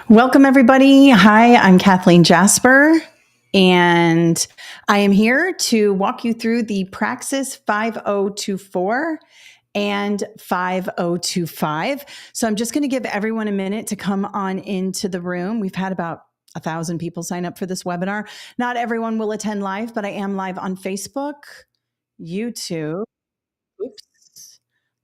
Welcome, everybody. Hi, I'm Kathleen Jasper, and I am here to walk you through the Praxis 5024 and 5025. So I'm just going to give everyone a minute to come on into the room. We've had about 1,000 people sign up for this webinar. Not everyone will attend live, but I am live on Facebook, YouTube. Oops.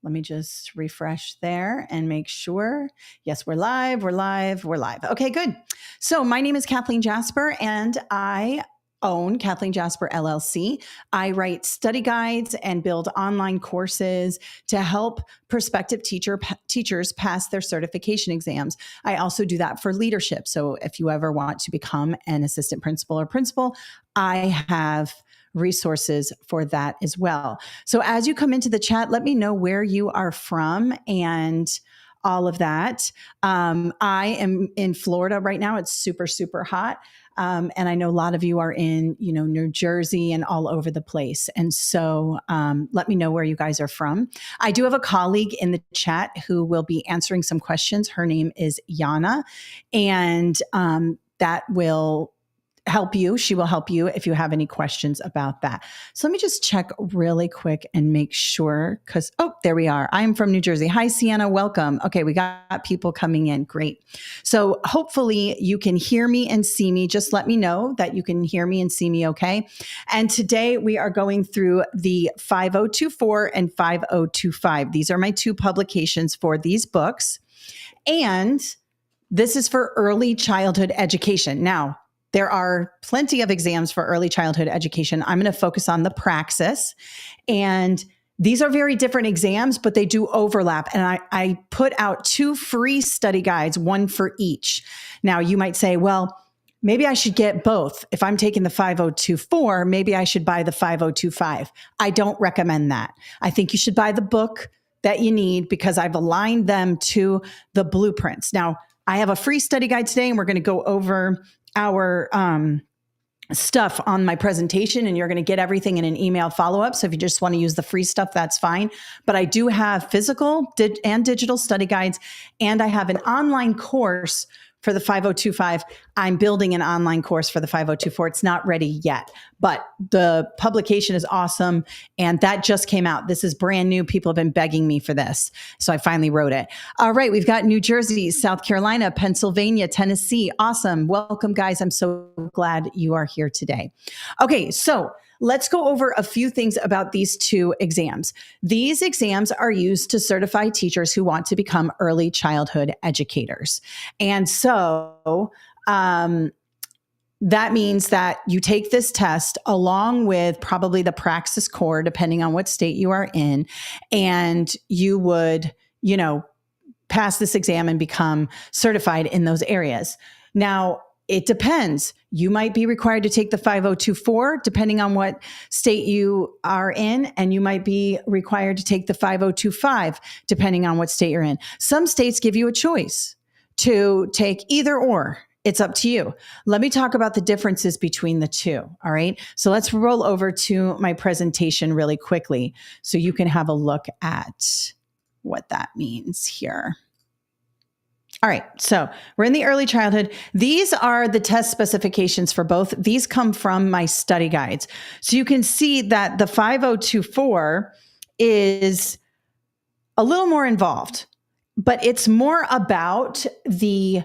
Let me just refresh there and make sure. Yes, we're live. We're live. We're live. Okay, good. So my name is Kathleen Jasper, and I own Kathleen Jasper LLC. I write study guides and build online courses to help prospective teachers pass their certification exams. I also do that for leadership. So if you ever want to become an assistant principal or principal, I have resources for that as well. So as you come into the chat, let me know where you are from and all of that. I am in Florida right now. It's super, super hot. And I know a lot of you are in, New Jersey and all over the place. And so let me know where you guys are from. I do have a colleague in the chat who will be answering some questions. Her name is Yana, and that will help you. She will help you if you have any questions about that. So let me just check really quick and make sure there we are. I'm from New Jersey. Hi, Sienna. Welcome. Okay, we got people coming in. Great. So hopefully you can hear me and see me. Just let me know that you can hear me and see me okay. And today we are going through the 5024 and 5025. These are my two publications for these books. And this is for early childhood education. Now, there are plenty of exams for early childhood education. I'm going to focus on the Praxis. And these are very different exams, but they do overlap. And I put out two free study guides, one for each. Now, you might say, well, maybe I should get both. If I'm taking the 5024, maybe I should buy the 5025. I don't recommend that. I think you should buy the book that you need because I've aligned them to the blueprints. Now, I have a free study guide today, and we're going to go over our stuff on my presentation, and you're going to get everything in an email follow-up. So if you just want to use the free stuff, that's fine. But I do have physical and digital study guides, and I have an online course for the 5025. I'm building an online course for the 5024. It's not ready yet, but the publication is awesome. And that just came out. This is brand new. People have been begging me for this. So I finally wrote it. All right. We've got New Jersey, South Carolina, Pennsylvania, Tennessee. Awesome. Welcome, guys. I'm so glad you are here today. Okay. So let's go over a few things about these two exams. These exams are used to certify teachers who want to become early childhood educators. And so that means that you take this test along with probably the Praxis core, depending on what state you are in, and you would, pass this exam and become certified in those areas. Now, it depends. You might be required to take the 5024, depending on what state you are in, and you might be required to take the 5025, depending on what state you're in. Some states give you a choice to take either or. It's up to you. Let me talk about the differences between the two. All right. So let's roll over to my presentation really quickly so you can have a look at what that means here. All right, so we're in the early childhood. These are the test specifications for both. These come from my study guides. So you can see that the 5024 is a little more involved, but it's more about the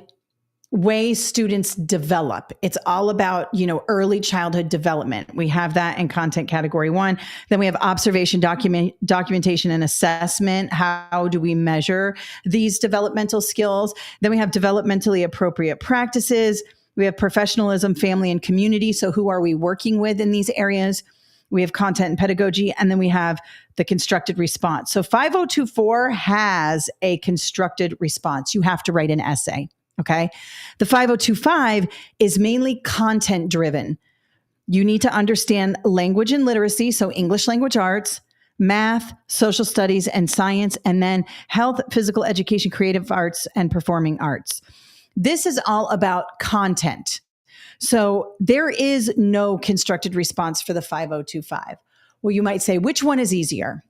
way students develop. It's all about, early childhood development. We have that in content category 1. Then we have observation, documentation, and assessment. How do we measure these developmental skills? Then we have developmentally appropriate practices. We have professionalism, family, and community. So who are we working with in these areas? We have content and pedagogy, and then we have the constructed response. So 5024 has a constructed response. You have to write an essay. Okay. The 5025 is mainly content driven. You need to understand language and literacy. So English language arts, math, social studies, and science, and then health, physical education, creative arts, and performing arts. This is all about content. So there is no constructed response for the 5025. Well, you might say, which one is easier?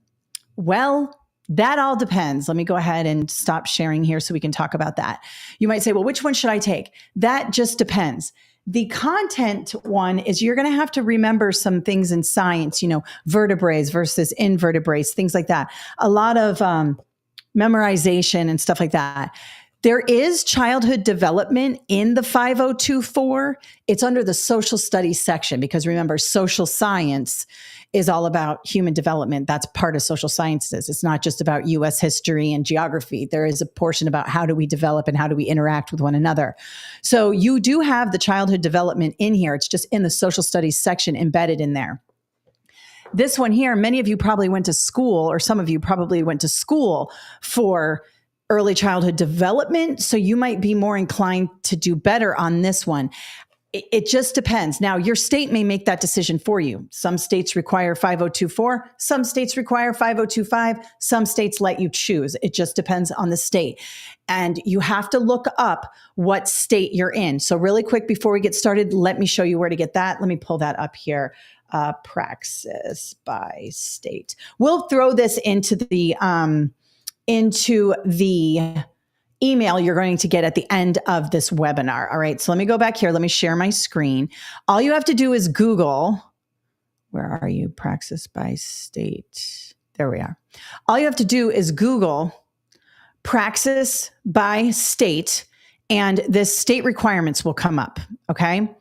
Well, That all depends. Let me go ahead and stop sharing here so we can talk about that. You might say, well, which one should I take? That just depends. The content one is you're going to have to remember some things in science, vertebrates versus invertebrates, things like that. A lot of memorization and stuff like that. There is childhood development in the 5024. It's under the social studies section because remember, social science is all about human development. That's part of social sciences. It's not just about US history and geography. There is a portion about how do we develop and how do we interact with one another. So you do have the childhood development in here. It's just in the social studies section embedded in there. This one here, many of you probably went to school, or some of you probably went to school for early childhood development. So you might be more inclined to do better on this one. It just depends. Now, your state may make that decision for you. Some states require 5024. Some states require 5025. Some states let you choose. It just depends on the state. And you have to look up what state you're in. So really quick, before we get started, let me show you where to get that. Let me pull that up here. Praxis by state. We'll throw this into the email you're going to get at the end of this webinar. All right, so let me go back here. Let me share my screen. All you have to do is Google, where are you? Praxis by state. There we are. All you have to do is Google Praxis by state, and this state requirements will come up, okay?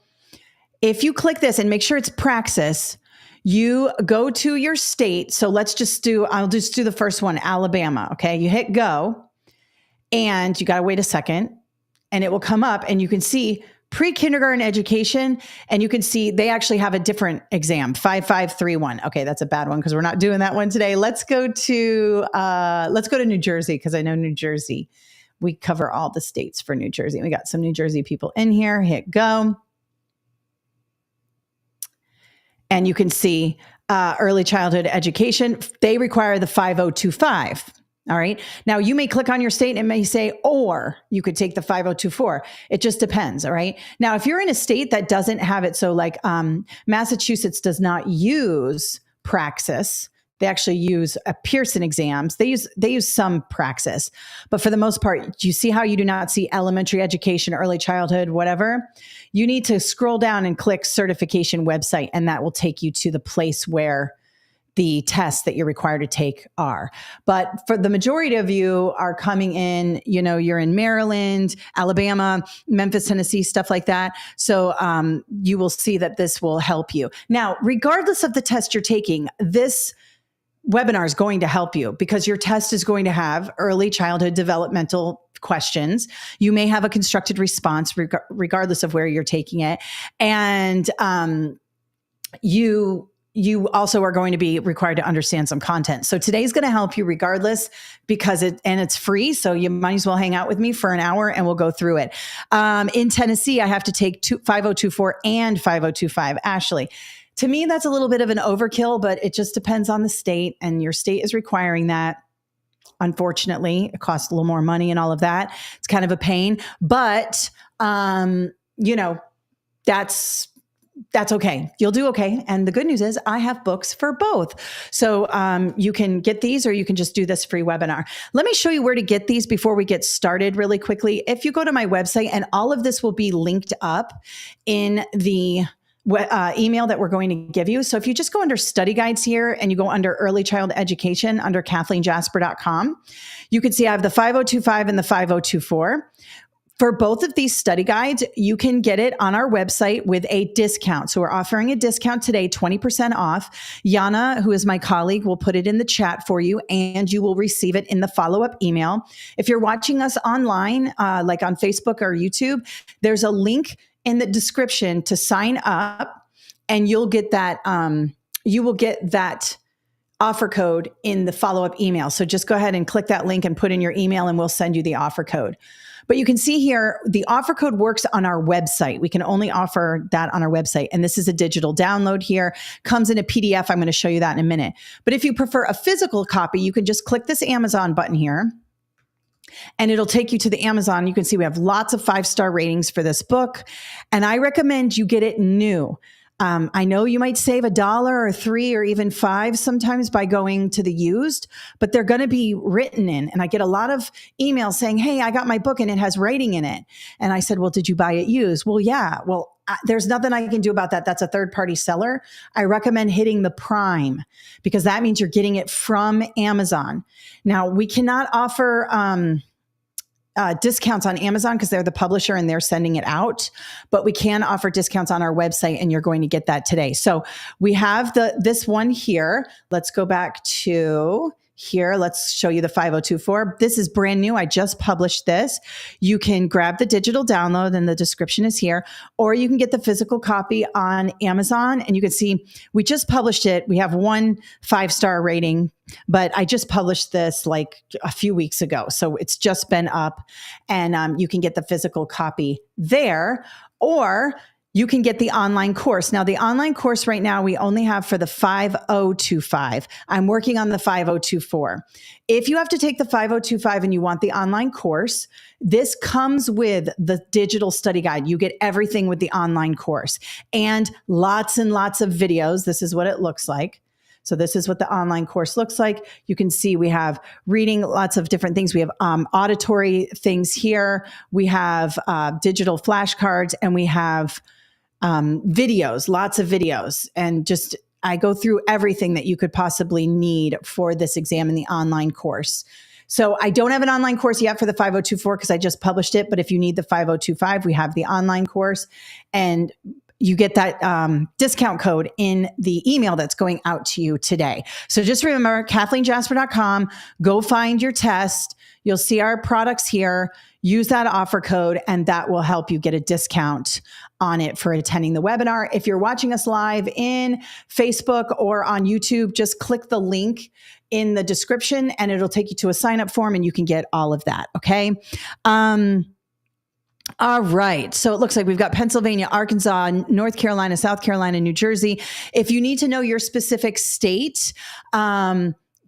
If you click this and make sure it's Praxis, you go to your state. So I'll just do the first one, Alabama. Okay. You hit go and you got to wait a second and it will come up and you can see pre-kindergarten education. And you can see they actually have a different exam, 5531. Okay. That's a bad one because we're not doing that one today. Let's go to New Jersey because I know New Jersey, we cover all the states for New Jersey. We got some New Jersey people in here. Hit go. And you can see early childhood education, they require the 5025. All right. Now you may click on your state and it may say, or you could take the 5024. It just depends. All right. Now, if you're in a state that doesn't have it, so like Massachusetts does not use Praxis. They actually use Pearson exams. They use some Praxis, but for the most part, do you see how you do not see elementary education, early childhood, whatever? You need to scroll down and click certification website, and that will take you to the place where the tests that you're required to take are. But for the majority of you are coming in, you're in Maryland, Alabama, Memphis, Tennessee, stuff like that. So you will see that this will help you. Now, regardless of the test you're taking, this webinar is going to help you because your test is going to have early childhood developmental questions. You may have a constructed response regardless of where you're taking it. And you also are going to be required to understand some content. So today's going to help you regardless because it's free. So you might as well hang out with me for an hour and we'll go through it. In Tennessee, I have to take 5024 and 5025. Ashley, to me, that's a little bit of an overkill, but it just depends on the state, and your state is requiring that. Unfortunately, it costs a little more money and all of that. It's kind of a pain, but that's okay. You'll do okay. And the good news is I have books for both. So you can get these or you can just do this free webinar. Let me show you where to get these before we get started really quickly. If you go to my website, and all of this will be linked up in the email that we're going to give you. So if you just go under study guides here and you go under early child education under KathleenJasper.com, you can see I have the 5025 and the 5024. For both of these study guides, you can get it on our website with a discount. So we're offering a discount today, 20% off. Yana, who is my colleague, will put it in the chat for you, and you will receive it in the follow-up email. If you're watching us online, like on Facebook or YouTube, there's a link in the description to sign up, and you'll get that. You will get that offer code in the follow-up email. So just go ahead and click that link and put in your email, and we'll send you the offer code. But you can see here, the offer code works on our website. We can only offer that on our website. And this is a digital download here. Comes in a PDF. I'm going to show you that in a minute. But if you prefer a physical copy, you can just click this Amazon button here, and it'll take you to the Amazon. You can see we have lots of 5-star ratings for this book. And I recommend you get it new. I know you might save $1 or $3 or even $5 sometimes by going to the used, but they're going to be written in. And I get a lot of emails saying, hey, I got my book and it has writing in it. And I said, well, did you buy it used? Well, yeah. Well, there's nothing I can do about that. That's a third party seller. I recommend hitting the Prime because that means you're getting it from Amazon. Now, we cannot offer discounts on Amazon because they're the publisher and they're sending it out, but we can offer discounts on our website and you're going to get that today. So we have this one here. Let's go back to here. Let's show you the 5024. This is brand new. I just published this. You can grab the digital download and the description is here, or you can get the physical copy on Amazon and you can see we just published it. We have 1 5-star rating, but I just published this like a few weeks ago. So it's just been up and you can get the physical copy there, or you can get the online course. Now, the online course right now, we only have for the 5025. I'm working on the 5024. If you have to take the 5025 and you want the online course, this comes with the digital study guide. You get everything with the online course and lots of videos. This is what it looks like. So this is what the online course looks like. You can see we have reading, lots of different things. We have auditory things here. We have digital flashcards, and we have videos, lots of videos. And just, I go through everything that you could possibly need for this exam in the online course. So I don't have an online course yet for the 5024 because I just published it. But if you need the 5025, we have the online course, and you get that discount code in the email that's going out to you today. So just remember, KathleenJasper.com, go find your test. You'll see our products here. Use that offer code, and that will help you get a discount on it for attending the webinar. If you're watching us live in Facebook or on YouTube, just click the link in the description and it'll take you to a sign-up form and you can get all of that, okay? All right. So it looks like we've got Pennsylvania, Arkansas, North Carolina, South Carolina, New Jersey. If you need to know your specific state,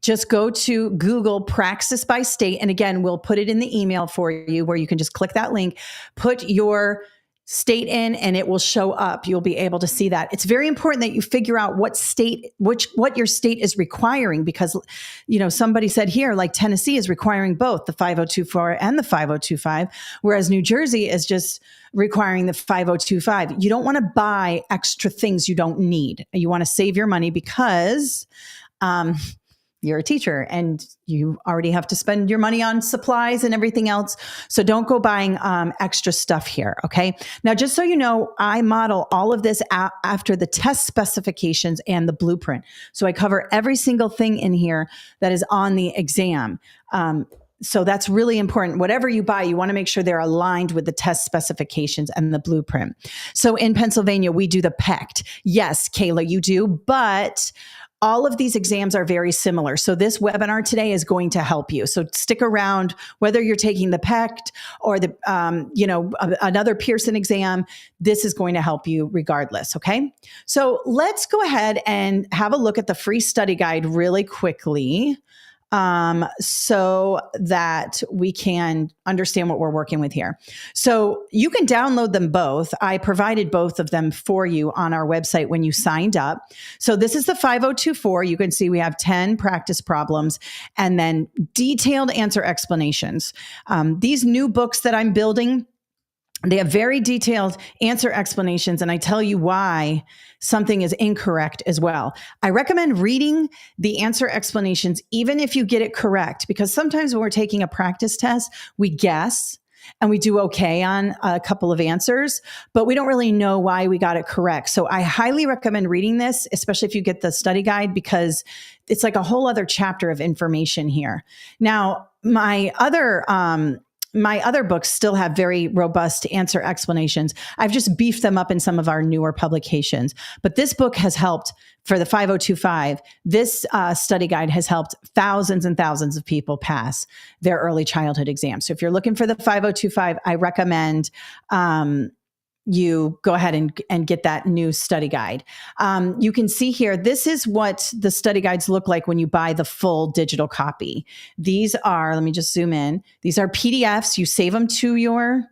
just go to Google Praxis by state. And again, we'll put it in the email for you where you can just click that link, put your state in, and it will show up. You'll be able to see that. It's very important that you figure out what your state is requiring, because, you know, somebody said here, like Tennessee is requiring both the 5024 and the 5025, whereas New Jersey is just requiring the 5025. You don't want to buy extra things you don't need. You want to save your money because, you're a teacher and you already have to spend your money on supplies and everything else. So don't go buying extra stuff here. Okay. Now, just so you know, I model all of this after the test specifications and the blueprint. So I cover every single thing in here that is on the exam. So that's really important. Whatever you buy, you want to make sure they're aligned with the test specifications and the blueprint. So in Pennsylvania, we do the PECT. Yes, Kayla, you do, but all of these exams are very similar. So this webinar today is going to help you. So stick around, whether you're taking the PECT or the, another Pearson exam, this is going to help you regardless. Okay. So let's go ahead and have a look at the free study guide really quickly, so that we can understand what we're working with here. So you can download them both. I provided both of them for you on our website when you signed up. So this is the 5024. You can see we have 10 practice problems and then detailed answer explanations. These new books that I'm building, they have very detailed answer explanations, and I tell you why something is incorrect as well. I recommend reading the answer explanations, even if you get it correct, because sometimes when we're taking a practice test, we guess and we do okay on a couple of answers, but we don't really know why we got it correct. So I highly recommend reading this, especially if you get the study guide, because it's like a whole other chapter of information here. Now, my other books still have very robust answer explanations. I've just beefed them up in some of our newer publications. But this book has helped for the 5025. This study guide has helped thousands and thousands of people pass their early childhood exams. So if you're looking for the 5025, I recommend you go ahead and get that new study guide. You can see here, this is what the study guides look like when you buy the full digital copy. These are, let me just zoom in. These are PDFs. You save them to your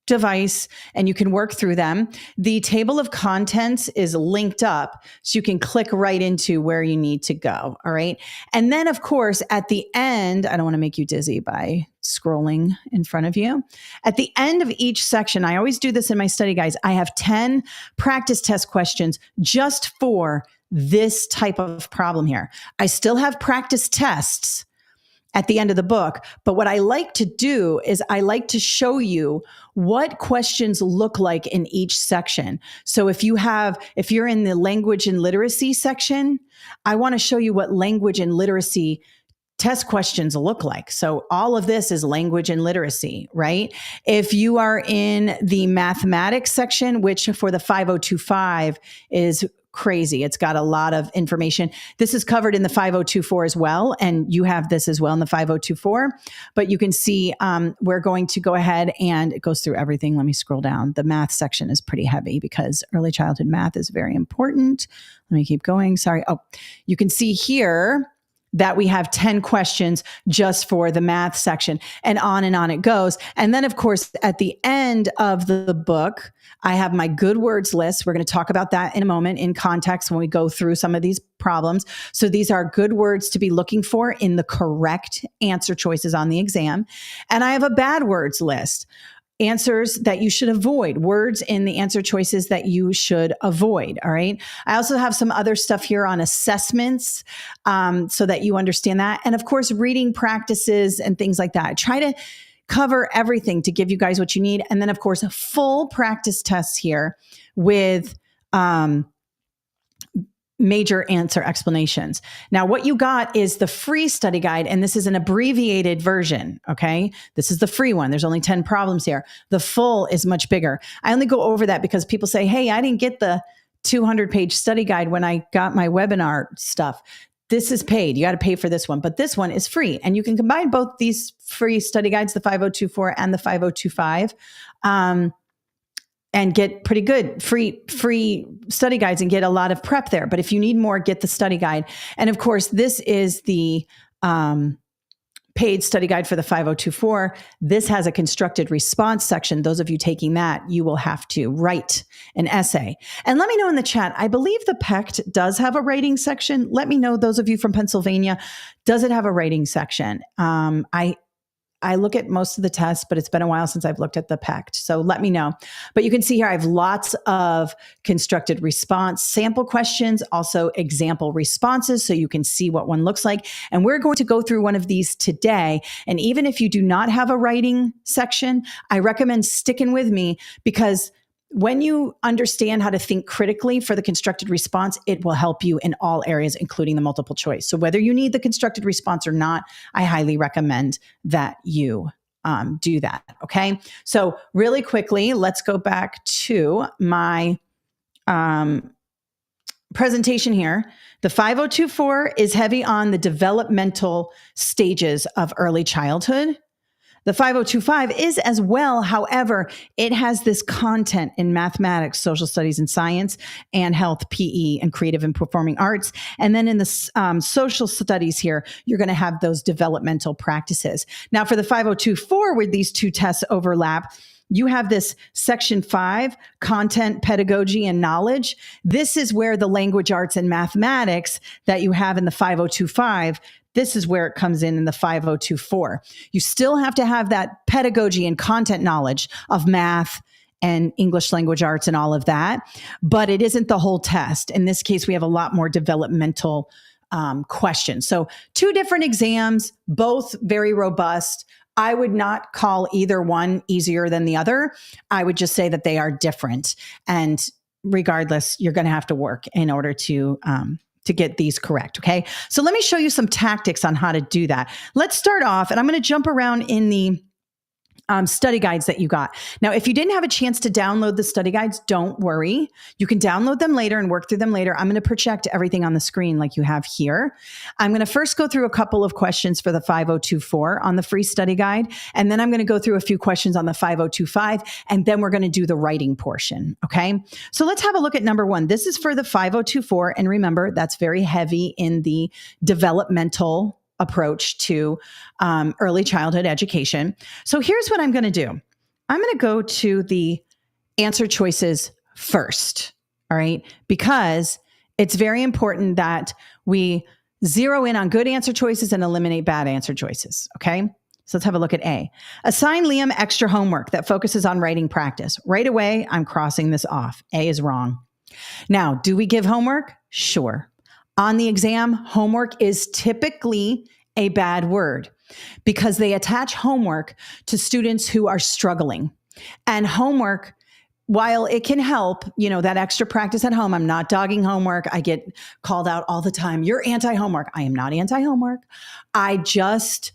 device and you can work through them. The table of contents is linked up so you can click right into where you need to go. All right. And then, of course, at the end, I don't want to make you dizzy by scrolling in front of you. At the end of each section, I always do this in my study guides. I have 10 practice test questions just for this type of problem here. I still have practice tests at the end of the book. But what I like to do is I like to show you what questions look like in each section. So if you're in the language and literacy section, I want to show you what language and literacy test questions look like. So all of this is language and literacy, right? If you are in the mathematics section, which for the 5025 is crazy. It's got a lot of information. This is covered in the 5024 as well. And you have this as well in the 5024. But you can see we're going to go ahead and it goes through everything. Let me scroll down. The math section is pretty heavy because early childhood math is very important. Let me keep going. Sorry. Oh, you can see here that we have 10 questions just for the math section and on it goes. And then, of course, at the end of the book, I have my good words list. We're going to talk about that in a moment in context when we go through some of these problems. So these are good words to be looking for in the correct answer choices on the exam. And I have a bad words list. Answers that you should avoid, words in the answer choices that you should avoid. All right. I also have some other stuff here on assessments so that you understand that. And of course, reading practices and things like that. I try to cover everything to give you guys what you need. And then, of course, full practice tests here with major answer explanations. Now, what you got is the free study guide, and this is an abbreviated version, okay? This is the free one. There's only 10 problems here. The full is much bigger. I only go over that because people say, hey, I didn't get the 200-page study guide when I got my webinar stuff. This is paid. You got to pay for this one, but this one is free. And you can combine both these free study guides, the 5024 and the 5025, and get pretty good free study guides and get a lot of prep there. But if you need more, get the study guide. And of course, this is the paid study guide for the 5024. This has a constructed response section. Those of you taking that, you will have to write an essay. And let me know in the chat, I believe the PECT does have a writing section. Let me know, those of you from Pennsylvania, does it have a writing section? I look at most of the tests, but it's been a while since I've looked at the PECT. So let me know. But you can see here, I have lots of constructed response sample questions, also example responses, so you can see what one looks like. And we're going to go through one of these today. And even if you do not have a writing section, I recommend sticking with me because when you understand how to think critically for the constructed response, it will help you in all areas, including the multiple choice. So whether you need the constructed response or not, I highly recommend that you do that. Okay. So really quickly, let's go back to my presentation here. The 5024 is heavy on the developmental stages of early childhood. The 5025 is as well. However, it has this content in mathematics, social studies and science, and health, PE, and creative and performing arts. And then in the social studies here, you're going to have those developmental practices. Now, for the 5024, where these two tests overlap, you have this section 5, content, pedagogy, and knowledge. This is where the language arts and mathematics that you have in the 5025, this is where it comes in the 5024. You still have to have that pedagogy and content knowledge of math and English language arts and all of that, but it isn't the whole test. In this case, we have a lot more developmental questions. So 2 different exams, both very robust. I would not call either one easier than the other. I would just say that they are different. And regardless, you're going to have to work in order to get these correct. Okay. So let me show you some tactics on how to do that. Let's start off, and I'm going to jump around in the study guides that you got. Now, if you didn't have a chance to download the study guides, don't worry. You can download them later and work through them later. I'm going to project everything on the screen like you have here. I'm going to first go through a couple of questions for the 5024 on the free study guide, and then I'm going to go through a few questions on the 5025, and then we're going to do the writing portion. Okay. So let's have a look at number 1. This is for the 5024. And remember, that's very heavy in the developmental approach to early childhood education. So here's what I'm going to do. I'm going to go to the answer choices first. All right. Because it's very important that we zero in on good answer choices and eliminate bad answer choices. Okay. So let's have a look at A. Assign Liam extra homework that focuses on writing practice. Right away, I'm crossing this off. A is wrong. Now, do we give homework? Sure. On the exam, homework is typically a bad word because they attach homework to students who are struggling. And homework, while it can help, that extra practice at home, I'm not dogging homework. I get called out all the time. You're anti-homework. I am not anti-homework. I just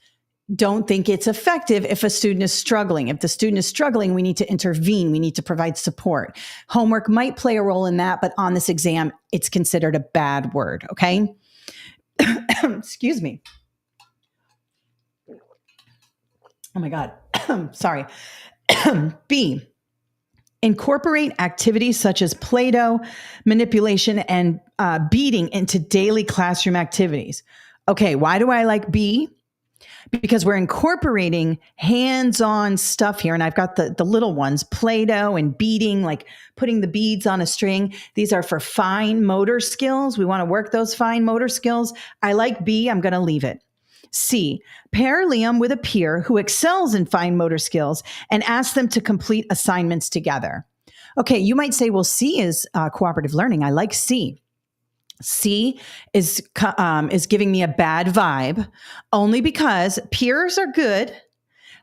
don't think it's effective if a student is struggling. If the student is struggling, we need to intervene. We need to provide support. Homework might play a role in that, but on this exam, it's considered a bad word, okay? Excuse me. Oh my God. Sorry. B, incorporate activities such as Play-Doh, manipulation, and beading into daily classroom activities. Okay, why do I like B? Because we're incorporating hands-on stuff here. And I've got the little ones, Play-Doh and beading, like putting the beads on a string. These are for fine motor skills. We want to work those fine motor skills. I like B. I'm going to leave it. C, pair Liam with a peer who excels in fine motor skills and ask them to complete assignments together. Okay, you might say, well, C is cooperative learning. I like C. C is giving me a bad vibe only because peers are good.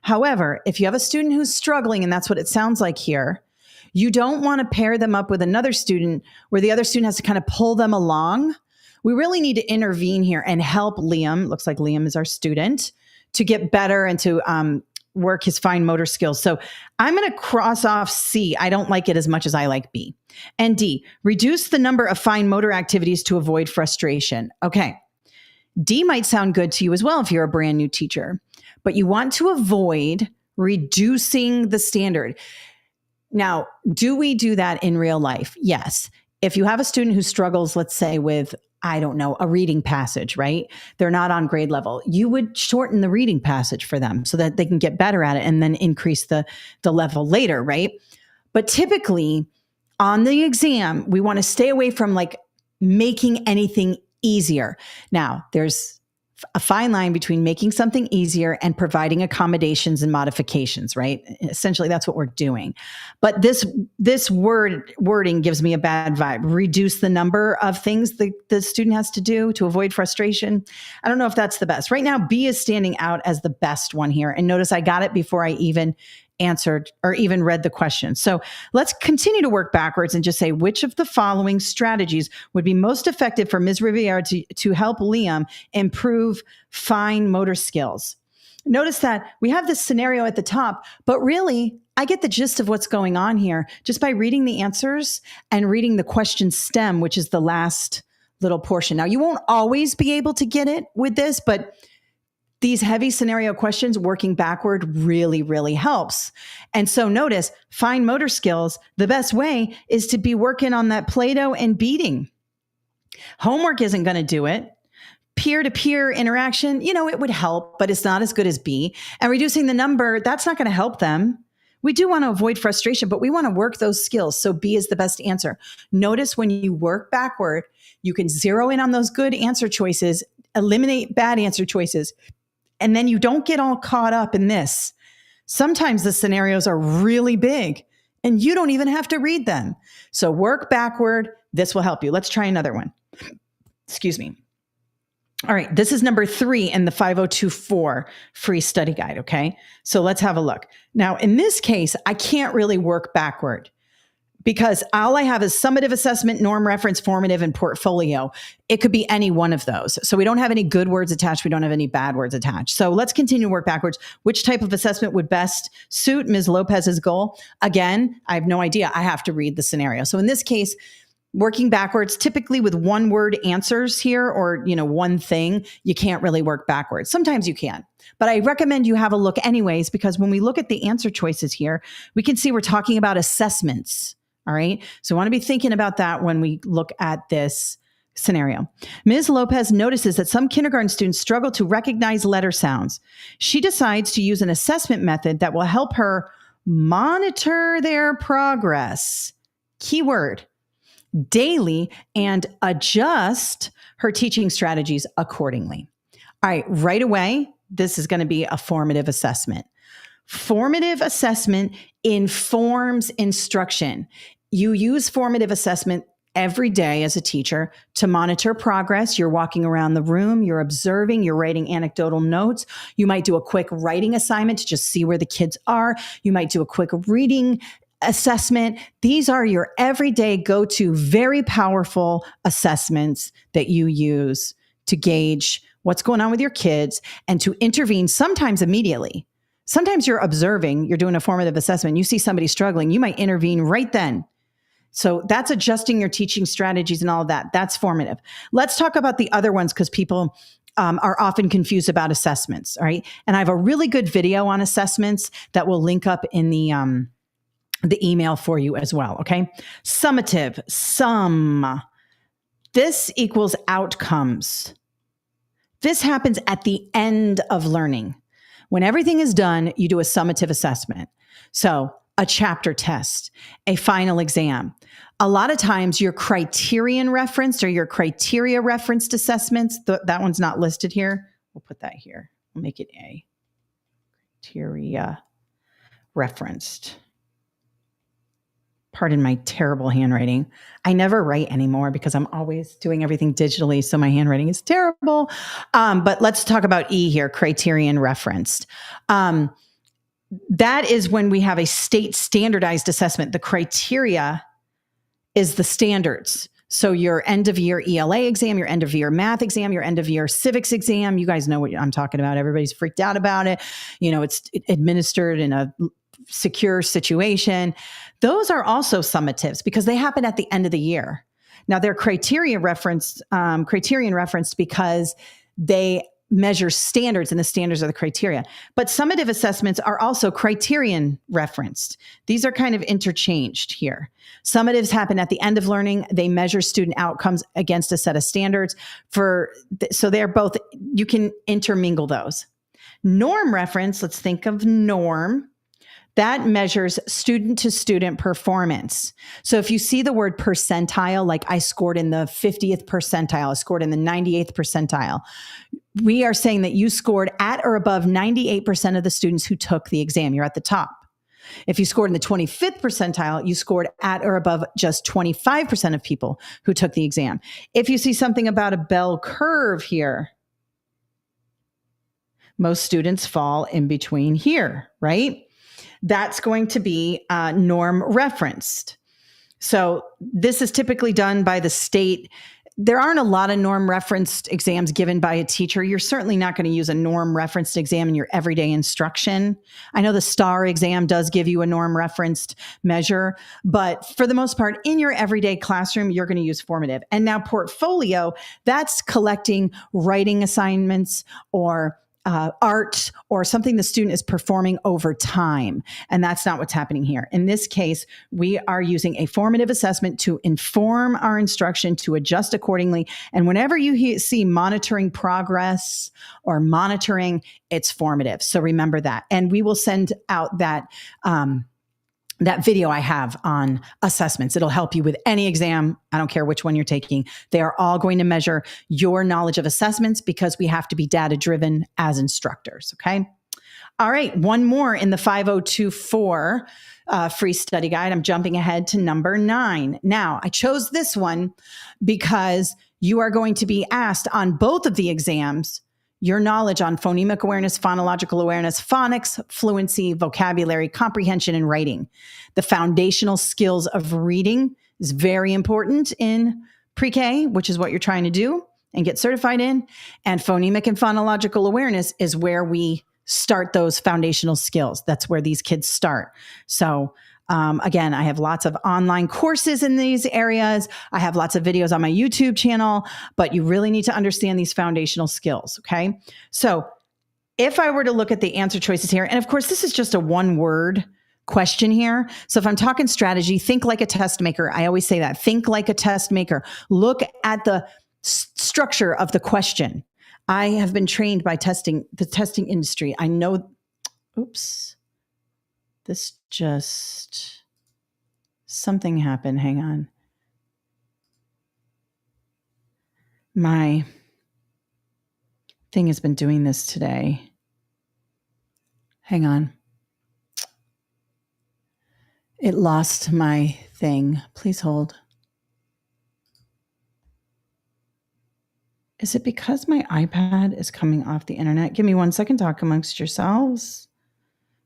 However, if you have a student who's struggling, and that's what it sounds like here, you don't want to pair them up with another student where the other student has to kind of pull them along. We really need to intervene here and help Liam. Looks like Liam is our student to get better and to work his fine motor skills. So I'm going to cross off C. I don't like it as much as I like B. And D, reduce the number of fine motor activities to avoid frustration. Okay. D might sound good to you as well if you're a brand new teacher, but you want to avoid reducing the standard. Now, do we do that in real life? Yes. If you have a student who struggles, let's say with, I don't know, a reading passage, right? They're not on grade level. You would shorten the reading passage for them so that they can get better at it and then increase the level later, right? But typically on the exam, we want to stay away from like making anything easier. Now, there's a fine line between making something easier and providing accommodations and modifications, right? Essentially, that's what we're doing. But this wording gives me a bad vibe. Reduce the number of things the student has to do to avoid frustration. I don't know if that's the best. Right now, B is standing out as the best one here. And notice I got it before I even answered or even read the question. So let's continue to work backwards and just say which of the following strategies would be most effective for Ms. Riviere to help Liam improve fine motor skills. Notice that we have this scenario at the top, but really I get the gist of what's going on here just by reading the answers and reading the question stem, which is the last little portion. Now, you won't always be able to get it with this, but these heavy scenario questions working backward really, really helps. And so notice fine motor skills, the best way is to be working on that Play-Doh and beading. Homework isn't going to do it. Peer-to-peer interaction, it would help, but it's not as good as B. And reducing the number, that's not going to help them. We do want to avoid frustration, but we want to work those skills. So B is the best answer. Notice when you work backward, you can zero in on those good answer choices, eliminate bad answer choices. And then you don't get all caught up in this. Sometimes the scenarios are really big and you don't even have to read them. So work backward. This will help you. Let's try another one. Excuse me. All right. This is number 3 in the 5024 free study guide. Okay. So let's have a look. Now, in this case, I can't really work backward because all I have is summative assessment, norm reference, formative, and portfolio. It could be any one of those. So we don't have any good words attached. We don't have any bad words attached. So let's continue to work backwards. Which type of assessment would best suit Ms. Lopez's goal? Again, I have no idea. I have to read the scenario. So in this case, working backwards, typically with one word answers here or, one thing, you can't really work backwards. Sometimes you can, but I recommend you have a look anyways, because when we look at the answer choices here, we can see we're talking about assessments. All right. So I want to be thinking about that when we look at this scenario. Ms. Lopez notices that some kindergarten students struggle to recognize letter sounds. She decides to use an assessment method that will help her monitor their progress, keyword, daily, and adjust her teaching strategies accordingly. All right, right away, this is going to be a formative assessment. Formative assessment informs instruction. You use formative assessment every day as a teacher to monitor progress. You're walking around the room, you're observing, you're writing anecdotal notes. You might do a quick writing assignment to just see where the kids are. You might do a quick reading assessment. These are your everyday go-to, very powerful assessments that you use to gauge what's going on with your kids and to intervene sometimes immediately. Sometimes you're observing, you're doing a formative assessment, you see somebody struggling, you might intervene right then. So that's adjusting your teaching strategies and all of that. That's formative. Let's talk about the other ones because people are often confused about assessments, all right? And I have a really good video on assessments that will link up in the email for you as well, okay? Summative, sum. This equals outcomes. This happens at the end of learning. When everything is done, you do a summative assessment. So a chapter test, a final exam. A lot of times your criterion referenced or your criteria referenced assessments, that one's not listed here. We'll put that here. We'll make it A. Criteria referenced. Pardon my terrible handwriting. I never write anymore because I'm always doing everything digitally. So my handwriting is terrible. But let's talk about E here, criterion referenced. That is when we have a state standardized assessment. The criteria is the standards. So your end of year ELA exam, your end of year math exam, your end of year civics exam, you guys know what I'm talking about. Everybody's freaked out about it. You know, it's administered in a secure situation. Those are also summatives because they happen at the end of the year. Now they're criterion referenced because they measure standards and the standards are the criteria. But summative assessments are also criterion referenced. These are kind of interchanged here. Summatives happen at the end of learning. They measure student outcomes against a set of standards so they're both, you can intermingle those. Norm reference, let's think of norm. That measures student to student performance. So if you see the word percentile, like I scored in the 50th percentile, I scored in the 98th percentile, we are saying that you scored at or above 98% of the students who took the exam. You're at the top. If you scored in the 25th percentile, you scored at or above just 25% of people who took the exam. If you see something about a bell curve here, most students fall in between here, right? That's going to be norm referenced. So this is typically done by the state. There aren't a lot of norm referenced exams given by a teacher. You're certainly not going to use a norm referenced exam in your everyday instruction. I know the STAR exam does give you a norm referenced measure, but for the most part, in your everyday classroom, you're going to use formative. And now portfolio, that's collecting writing assignments or art or something the student is performing over time. And that's not what's happening here. In this case, we are using a formative assessment to inform our instruction, to adjust accordingly. And whenever you see monitoring progress or monitoring, it's formative. So remember that. And we will send out that video I have on assessments. It'll help you with any exam. I don't care which one you're taking. They are all going to measure your knowledge of assessments because we have to be data-driven as instructors, okay? All right, one more in the 5024 free study guide. I'm jumping ahead to number 9. Now, I chose this one because you are going to be asked on both of the exams your knowledge on phonemic awareness, phonological awareness, phonics, fluency, vocabulary, comprehension, and writing. The foundational skills of reading is very important in pre-K, which is what you're trying to do and get certified in. And phonemic and phonological awareness is where we start those foundational skills. That's where these kids start. So again, I have lots of online courses in these areas. I have lots of videos on my YouTube channel, but you really need to understand these foundational skills, okay? So if I were to look at the answer choices here, and of course, this is just a one-word question here. So if I'm talking strategy, think like a test maker. I always say that. Think like a test maker. Look at the structure of the question. I have been trained by the testing industry. I know, This just, something happened. Hang on. My thing has been doing this today. Hang on. It lost my thing. Please hold. Is it because my iPad is coming off the internet? Give me 1 second. Talk amongst yourselves.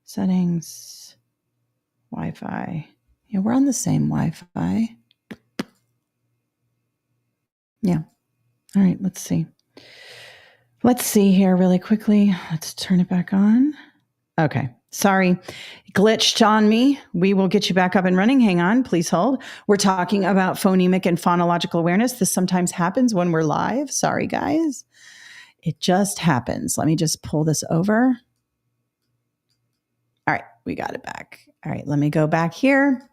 Settings. Wi-Fi. Yeah, we're on the same Wi-Fi. Yeah. All right, let's see. Let's see here really quickly. Let's turn it back on. Okay. Sorry, glitched on me. We will get you back up and running. Hang on, please hold. We're talking about phonemic and phonological awareness. This sometimes happens when we're live. Sorry, guys. It just happens. Let me just pull this over. All right, we got it back. All right, let me go back here.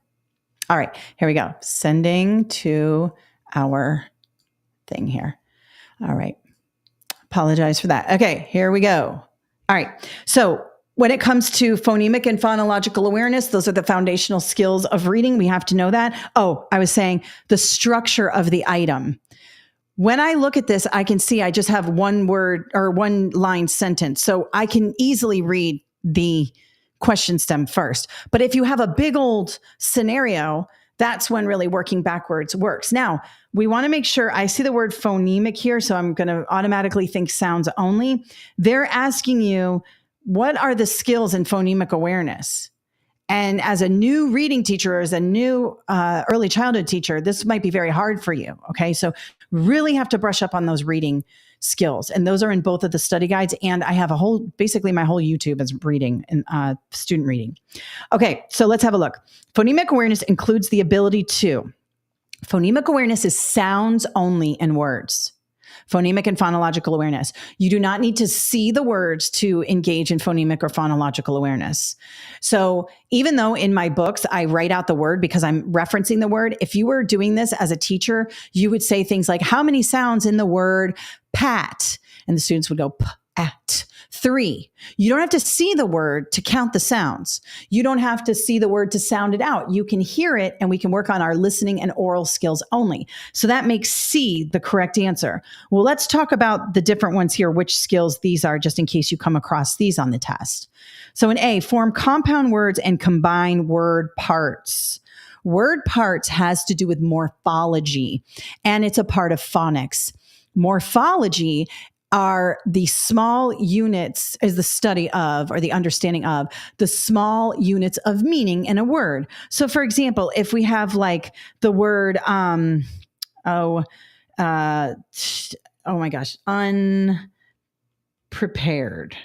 All right, here we go. Sending to our thing here. All right. Apologize for that. Okay, here we go. All right. So when it comes to phonemic and phonological awareness, those are the foundational skills of reading. We have to know that. Oh, I was saying the structure of the item. When I look at this, I can see I just have one word or one line sentence. So I can easily read the question stem first. But if you have a big old scenario, that's when really working backwards works. Now, we want to make sure, I see the word phonemic here, so I'm going to automatically think sounds only. They're asking you, what are the skills in phonemic awareness? And as a new reading teacher, or as a new early childhood teacher, this might be very hard for you. Okay, so really have to brush up on those reading skills. And those are in both of the study guides. And I have basically my whole YouTube is reading and student reading. Okay, so let's have a look. Phonemic awareness includes the ability to, phonemic awareness is sounds only in words. Phonemic and phonological awareness. You do not need to see the words to engage in phonemic or phonological awareness. So even though in my books, I write out the word because I'm referencing the word, if you were doing this as a teacher, you would say things like, how many sounds in the word pat? And the students would go, at. 3. You don't have to see the word to count the sounds. You don't have to see the word to sound it out. You can hear it, and we can work on our listening and oral skills only. So that makes C the correct answer. Well, let's talk about the different ones here, which skills these are, just in case you come across these on the test. So in A, form compound words and combine word parts. Word parts has to do with morphology, and it's a part of phonics. Morphology are the small units, is the study of, or the understanding of, the small units of meaning in a word. So for example, if we have like the word, oh my gosh, unprepared.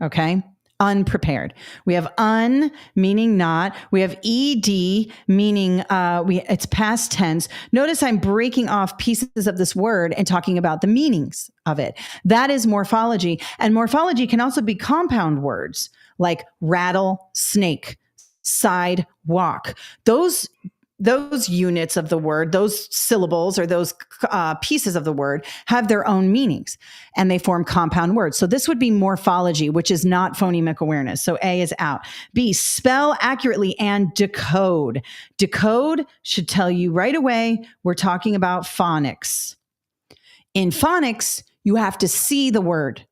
Okay. Unprepared. We have un meaning not. We have ed meaning it's past tense. Notice I'm breaking off pieces of this word and talking about the meanings of it. That is morphology. And morphology can also be compound words like rattle, snake, sidewalk. Those units of the word, those syllables or those pieces of the word have their own meanings, and they form compound words. So this would be morphology, which is not phonemic awareness. So A is out. B, spell accurately and decode. Decode should tell you right away we're talking about phonics. In phonics, you have to see the word.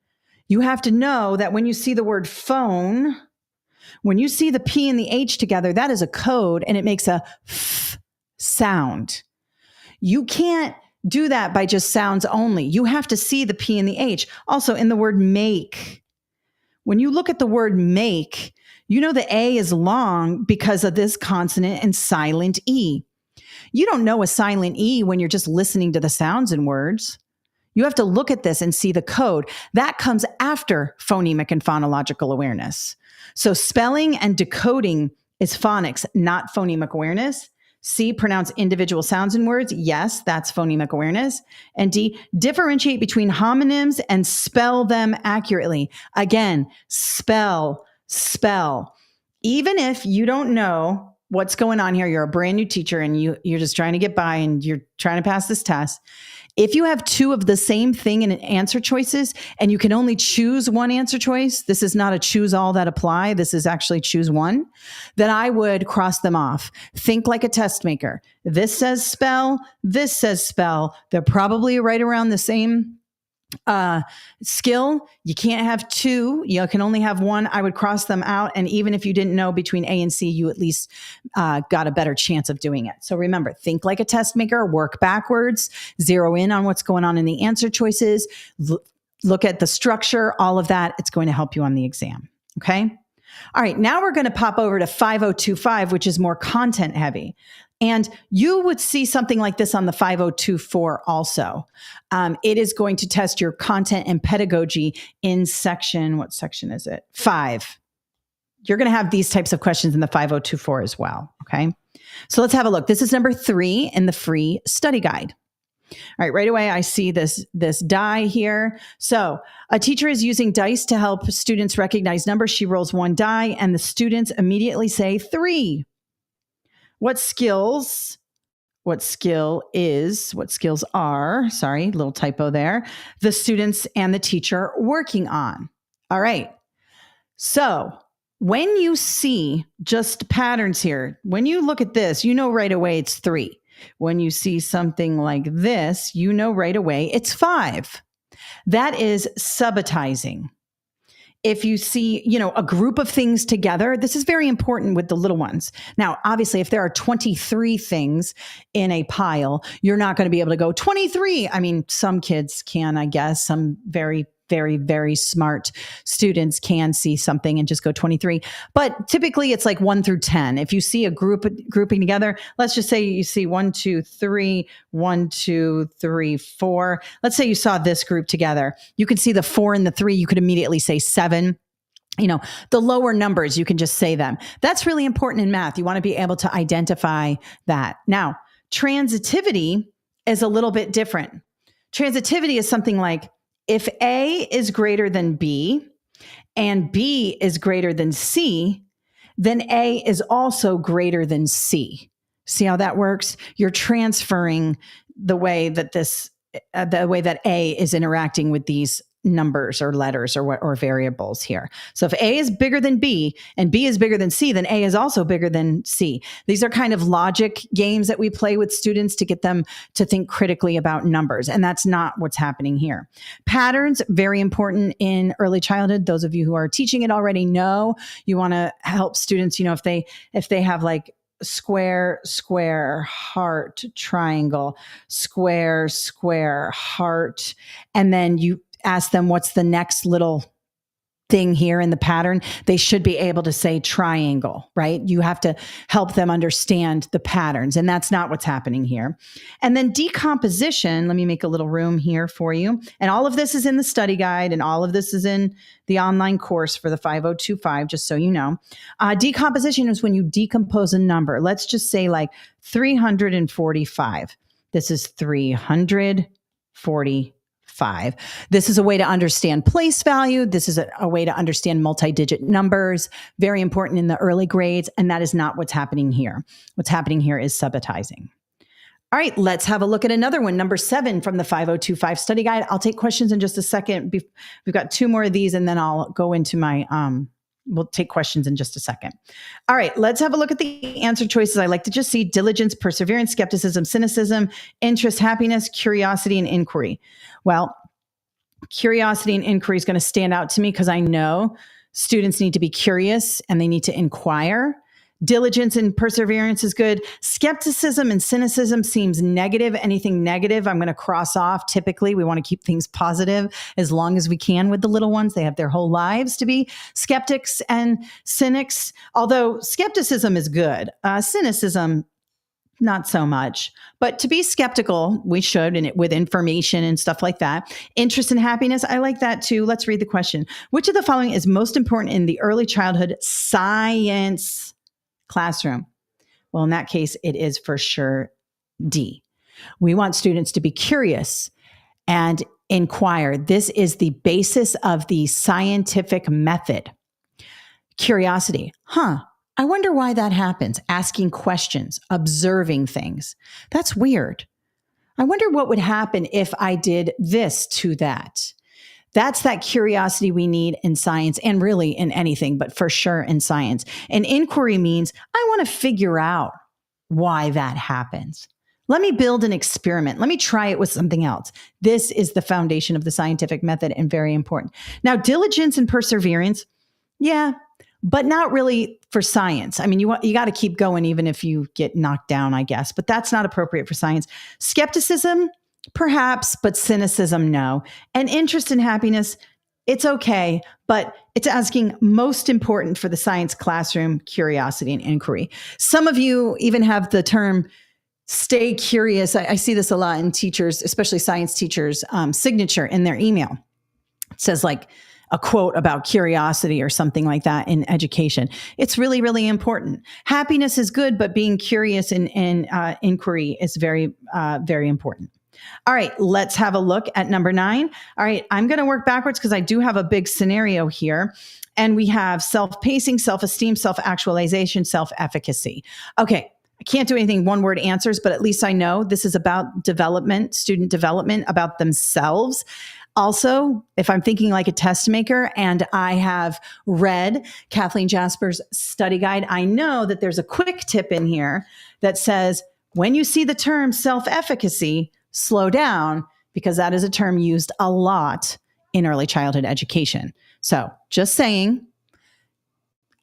You have to know that when you see the word phone, when you see the P and the H together, that is a code, and it makes a F sound. You can't do that by just sounds only. You have to see the P and the H. Also, in the word make, when you look at the word make, you know the A is long because of this consonant and silent E. You don't know a silent E when you're just listening to the sounds in words. You have to look at this and see the code. That comes after phonemic and phonological awareness. So spelling and decoding is phonics, not phonemic awareness. C, pronounce individual sounds in words. Yes, that's phonemic awareness. And D, differentiate between homonyms and spell them accurately. Again, spell. Even if you don't know what's going on here, you're a brand new teacher and you're just trying to get by and you're trying to pass this test. If you have two of the same thing in answer choices and you can only choose one answer choice, this is not a choose all that apply. This is actually choose one. Then I would cross them off. Think like a test maker. This says spell. This says spell. They're probably right around the same skill. You can't have two. You can only have one. I would cross them out. And even if you didn't know between A and C, you at least got a better chance of doing it. So remember, think like a test maker, work backwards, zero in on what's going on in the answer choices, look at the structure, all of that. It's going to help you on the exam. Okay. All right. Now we're going to pop over to 5025, which is more content heavy. And you would see something like this on the 5024 also. It is going to test your content and pedagogy in section, what section is it? 5. You're going to have these types of questions in the 5024 as well. Okay. So let's have a look. This is number 3 in the free study guide. All right away, I see this die here. So a teacher is using dice to help students recognize numbers. She rolls one die and the students immediately say 3. What skills are, sorry, little typo there, the students and the teacher working on. All right. So when you see just patterns here, when you look at this, you know right away it's 3. When you see something like this, you know right away it's 5. That is subitizing. If you see, a group of things together, this is very important with the little ones. Now, obviously, if there are 23 things in a pile, you're not going to be able to go 23. I mean, some kids can, I guess. Some very, very, very smart students can see something and just go 23. But typically, it's like 1 through 10. If you see a grouping together, let's just say you see 1, 2, 3, 1, 2, 3, 4. Let's say you saw this group together. You can see the 4 and the 3. You could immediately say 7. The lower numbers, you can just say them. That's really important in math. You want to be able to identify that. Now, transitivity is a little bit different. Transitivity is something like, if A is greater than B and B is greater than C, then A is also greater than C. See how that works? You're transferring the way that A is interacting with these numbers or letters or variables here. So if A is bigger than B and B is bigger than C, then A is also bigger than C. These are kind of logic games that we play with students to get them to think critically about numbers. And that's not what's happening here. Patterns, very important in early childhood. Those of you who are teaching it already know you want to help students, if they have like square, square, heart, triangle, square, square, heart, and then you ask them what's the next little thing here in the pattern, they should be able to say triangle, right? You have to help them understand the patterns, and that's not what's happening here. And then decomposition, let me make a little room here for you. And all of this is in the study guide, and all of this is in the online course for the 5025, just so you know. Decomposition is when you decompose a number. Let's just say like 345. This is 345. This is a way to understand place value. This is a way to understand multi-digit numbers, very important in the early grades. And that is not what's happening here. What's happening here is subitizing. All right, let's have a look at another one. Number 7 from the 5025 study guide. I'll take questions in just a second. We've got 2 more of these and then I'll go into my, we'll take questions in just a second. All right, let's have a look at the answer choices. I like to just see diligence, perseverance, skepticism, cynicism, interest, happiness, curiosity, and inquiry. Well, curiosity and inquiry is going to stand out to me because I know students need to be curious and they need to inquire. Diligence and perseverance is good. Skepticism and cynicism seems negative. Anything negative, I'm going to cross off. Typically, we want to keep things positive as long as we can with the little ones. They have their whole lives to be skeptics and cynics. Although skepticism is good. Cynicism, not so much. But to be skeptical, we should, and with information and stuff like that. Interest and happiness, I like that too. Let's read the question. Which of the following is most important in the early childhood science classroom? Well, in that case, it is for sure D. We want students to be curious and inquire. This is the basis of the scientific method. Curiosity. I wonder why that happens. Asking questions, observing things. That's weird. I wonder what would happen if I did this to that. That's that curiosity we need in science and really in anything, but for sure in science. And inquiry means I want to figure out why that happens. Let me build an experiment. Let me try it with something else. This is the foundation of the scientific method and very important. Now, diligence and perseverance, yeah, but not really for science. I mean, you got to keep going even if you get knocked down, I guess, but that's not appropriate for science. Skepticism, perhaps, but cynicism, no. And interest and happiness, it's okay, but it's asking most important for the science classroom, curiosity and inquiry. Some of you even have the term stay curious. I see this a lot in teachers, especially science teachers, signature in their email. It says like a quote about curiosity or something like that in education. It's really, really important. Happiness is good, but being curious and inquiry is very, very important. All right, let's have a look at number 9. All right, I'm going to work backwards because I do have a big scenario here. And we have self-pacing, self-esteem, self-actualization, self-efficacy. Okay, I can't do anything one-word answers, but at least I know this is about development, student development, about themselves. Also, if I'm thinking like a test maker and I have read Kathleen Jasper's study guide, I know that there's a quick tip in here that says, when you see the term self-efficacy, slow down, because that is a term used a lot in early childhood education. So just saying,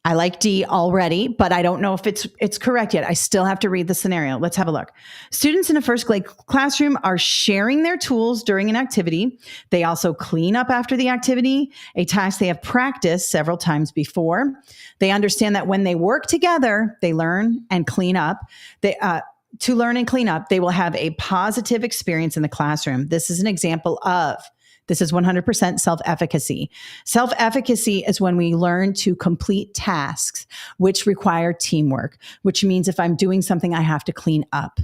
I like D already, but I don't know if it's correct yet. I still have to read the scenario. Let's have a look. Students in a first grade classroom are sharing their tools during an activity. They also clean up after the activity, a task they have practiced several times before. They understand that when they work together, they learn and clean up. To learn and clean up, they will have a positive experience in the classroom. This is an example of, this is 100% self-efficacy. Self-efficacy is when we learn to complete tasks which require teamwork, which means if I'm doing something, I have to clean up.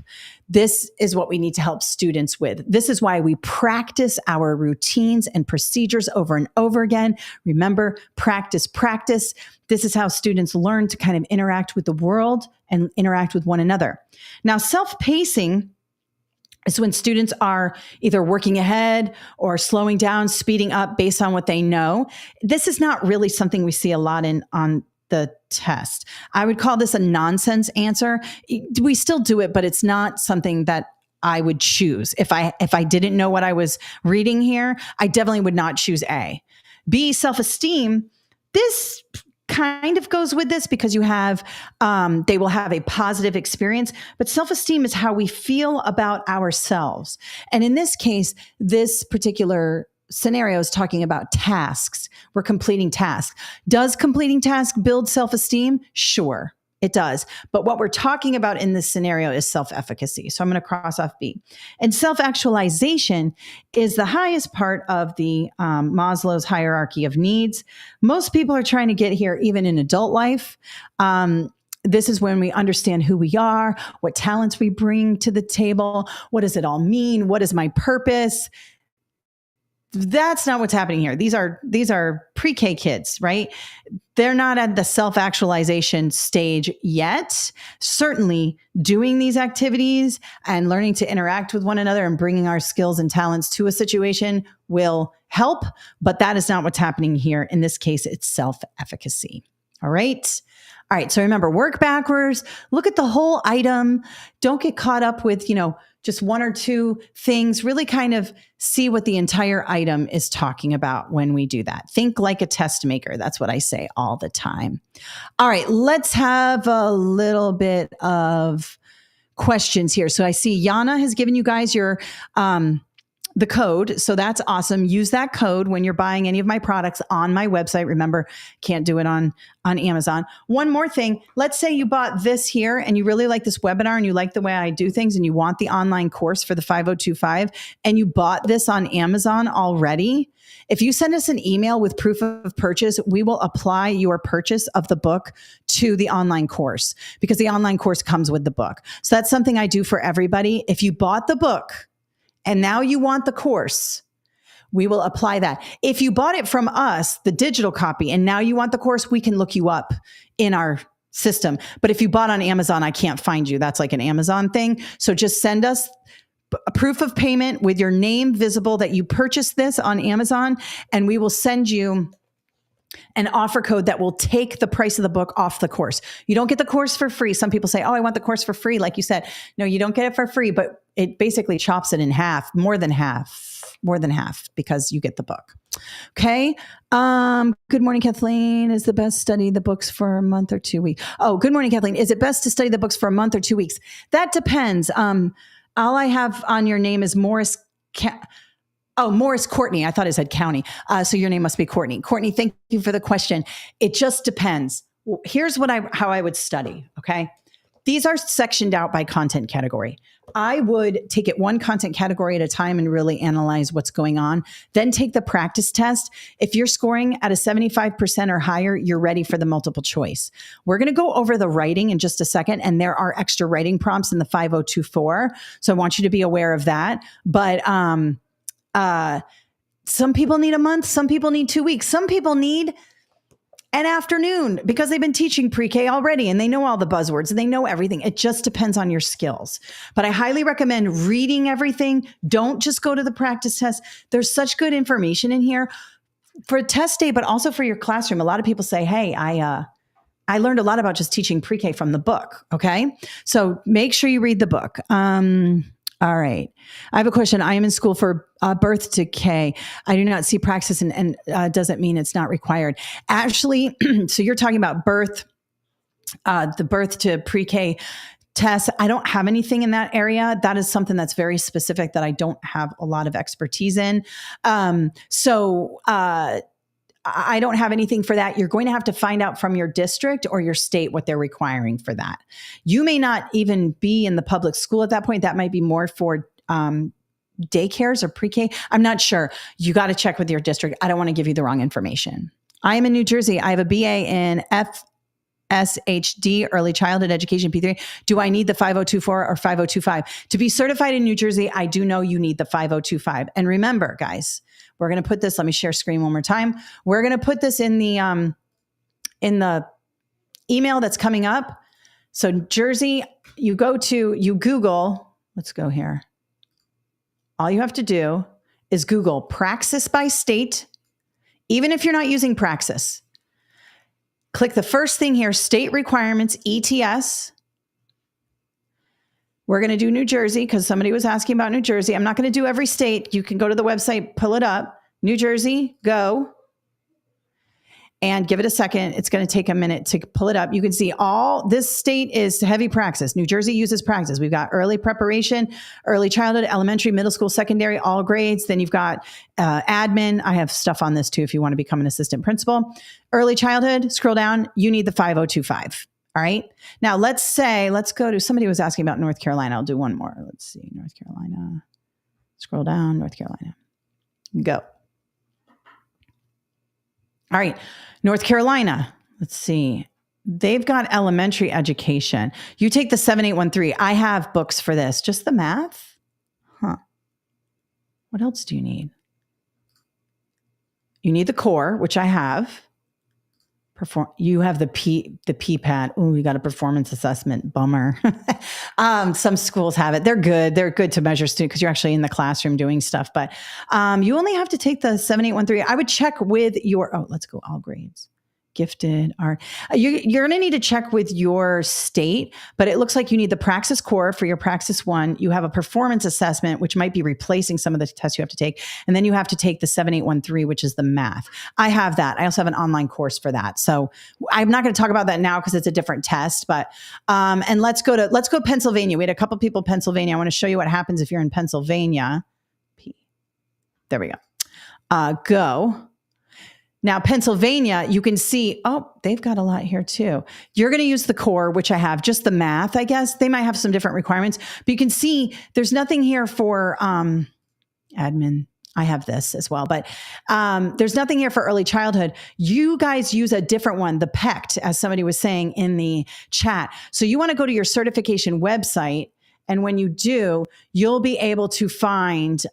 This is what we need to help students with. This is why we practice our routines and procedures over and over again. Remember, practice, practice. This is how students learn to kind of interact with the world and interact with one another. Now, self-pacing is when students are either working ahead or slowing down, speeding up based on what they know. This is not really something we see a lot on the test. I would call this a nonsense answer. We still do it, but it's not something that I would choose. If I didn't know what I was reading here, I definitely would not choose A. B, self-esteem. This kind of goes with this because you have, they will have a positive experience, but self-esteem is how we feel about ourselves. And in this case, this particular scenario is talking about tasks. We're completing tasks. Does completing tasks build self-esteem? Sure, it does. But what we're talking about in this scenario is self-efficacy. So I'm going to cross off B. And self-actualization is the highest part of the Maslow's hierarchy of needs. Most people are trying to get here even in adult life. This is when we understand who we are, what talents we bring to the table. What does it all mean? What is my purpose? That's not what's happening here. These are pre-K kids, right? They're not at the self-actualization stage yet. Certainly doing these activities and learning to interact with one another and bringing our skills and talents to a situation will help, but that is not what's happening here. In this case, it's self-efficacy. All right. All right. So remember, work backwards, look at the whole item. Don't get caught up with, just one or two things. Really kind of see what the entire item is talking about when we do that. Think like a test maker. That's what I say all the time. All right. Let's have a little bit of questions here. So I see Yana has given you guys your, the code. So that's awesome. Use that code when you're buying any of my products on my website. Remember, can't do it on Amazon. One more thing. Let's say you bought this here and you really like this webinar and you like the way I do things and you want the online course for the 5025 and you bought this on Amazon already. If you send us an email with proof of purchase, we will apply your purchase of the book to the online course because the online course comes with the book. So that's something I do for everybody. If you bought the book, and now you want the course, we will apply that. If you bought it from us, the digital copy, and now you want the course, we can look you up in our system. But if you bought on Amazon, I can't find you. That's like an Amazon thing. So just send us a proof of payment with your name visible that you purchased this on Amazon, and we will send you an offer code that will take the price of the book off the course. You don't get the course for free. Some people say, oh, I want the course for free. Like you said, no, you don't get it for free, but it basically chops it in half, more than half, because you get the book. Okay. Good morning, Kathleen. Is the best study the books for a month or 2 weeks? Oh, good morning, Kathleen. Is it best to study the books for a month or 2 weeks? That depends. All I have on your name is Morris. Morris Courtney. I thought it said County. So your name must be Courtney. Courtney, thank you for the question. It just depends. Here's how I would study. Okay. These are sectioned out by content category. I would take it one content category at a time and really analyze what's going on. Then take the practice test. If you're scoring at a 75% or higher, you're ready for the multiple choice. We're going to go over the writing in just a second, and there are extra writing prompts in the 5024. So I want you to be aware of that. But some people need a month. Some people need 2 weeks. Some people need an afternoon because they've been teaching pre-K already and they know all the buzzwords and they know everything. It just depends on your skills. But I highly recommend reading everything. Don't just go to the practice test. There's such good information in here for test day, but also for your classroom. A lot of people say, hey, I learned a lot about just teaching pre-K from the book. Okay. So make sure you read the book. All right. I have a question. I am in school for birth to K. I do not see Praxis and doesn't mean it's not required. Actually, so you're talking about the birth to pre-K test. I don't have anything in that area. That is something that's very specific that I don't have a lot of expertise in. I don't have anything for that. You're going to have to find out from your district or your state what they're requiring for that. You may not even be in the public school at that point. That might be more for daycares or pre-K. I'm not sure. You got to check with your district. I don't want to give you the wrong information. I am in New Jersey. I have a BA in FSHD, Early Childhood Education, P3. Do I need the 5024 or 5025? To be certified in New Jersey, I do know you need the 5025. And remember, guys, we're going to put this, let me share screen one more time. We're going to put this in the email that's coming up. So Jersey, you Google, let's go here. All you have to do is Google Praxis by state, even if you're not using Praxis. Click the first thing here, state requirements, ETS. We're going to do New Jersey because somebody was asking about New Jersey. I'm not going to do every state. You can go to the website, pull it up. New Jersey, go. And give it a second. It's going to take a minute to pull it up. You can see this state is heavy Praxis. New Jersey uses Praxis. We've got early preparation, early childhood, elementary, middle school, secondary, all grades. Then you've got admin. I have stuff on this too if you want to become an assistant principal. Early childhood, scroll down. You need the 5025. All right. Now let's go to, somebody was asking about North Carolina. I'll do one more. Let's see. North Carolina. Scroll down. North Carolina. Go. All right. North Carolina. Let's see. They've got elementary education. You take the 7813. I have books for this. Just the math? Huh. What else do you need? You need the core, which I have. You have the PPAT. Oh, you got a performance assessment. Bummer. Some schools have it. They're good. They're good to measure students because you're actually in the classroom doing stuff. But you only have to take the 7813. I would check with let's go all grades. Gifted art. You're going to need to check with your state, but it looks like you need the Praxis core for your Praxis 1. You have a performance assessment, which might be replacing some of the tests you have to take. And then you have to take the 7813, which is the math. I have that. I also have an online course for that. So I'm not going to talk about that now because it's a different test, but, and let's go Pennsylvania. We had a couple people in Pennsylvania. I want to show you what happens if you're in Pennsylvania. There we go. Go. Now, Pennsylvania, you can see, they've got a lot here too. You're going to use the core, which I have, just the math, I guess. They might have some different requirements, but you can see there's nothing here for admin. I have this as well, but there's nothing here for early childhood. You guys use a different one, the PECT, as somebody was saying in the chat. So you want to go to your certification website, and when you do, you'll be able to find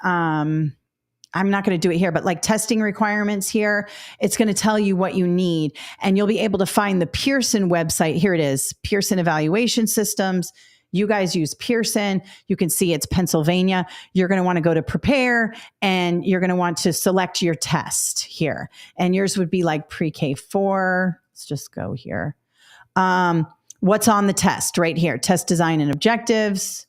I'm not going to do it here, but like testing requirements here, it's going to tell you what you need, and you'll be able to find the Pearson website. Here it is, Pearson Evaluation Systems. You guys use Pearson. You can see it's Pennsylvania. You're going to want to go to prepare, and you're going to want to select your test here. And yours would be like pre-K 4. Let's just go here. What's on the test right here? Test design and objectives.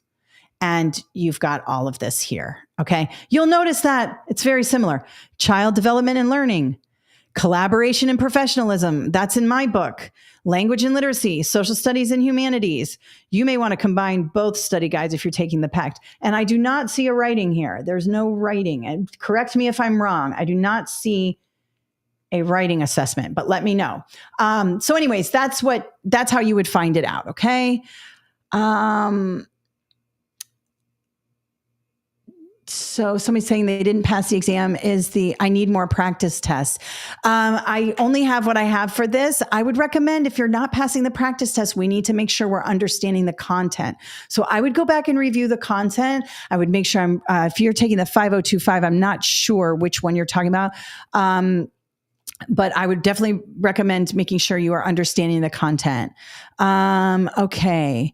And you've got all of this here. Okay. You'll notice that it's very similar. Child development and learning, collaboration and professionalism. That's in my book. Language and literacy, social studies and humanities. You may want to combine both study guides if you're taking the PACT. And I do not see a writing here. There's no writing. And correct me if I'm wrong. I do not see a writing assessment, but let me know. So anyways, that's how you would find it out. Okay. So somebody's saying they didn't pass the exam I need more practice tests. I only have what I have for this. I would recommend if you're not passing the practice test, we need to make sure we're understanding the content. So I would go back and review the content. I would make sure if you're taking the 5025, I'm not sure which one you're talking about. But I would definitely recommend making sure you are understanding the content. Okay.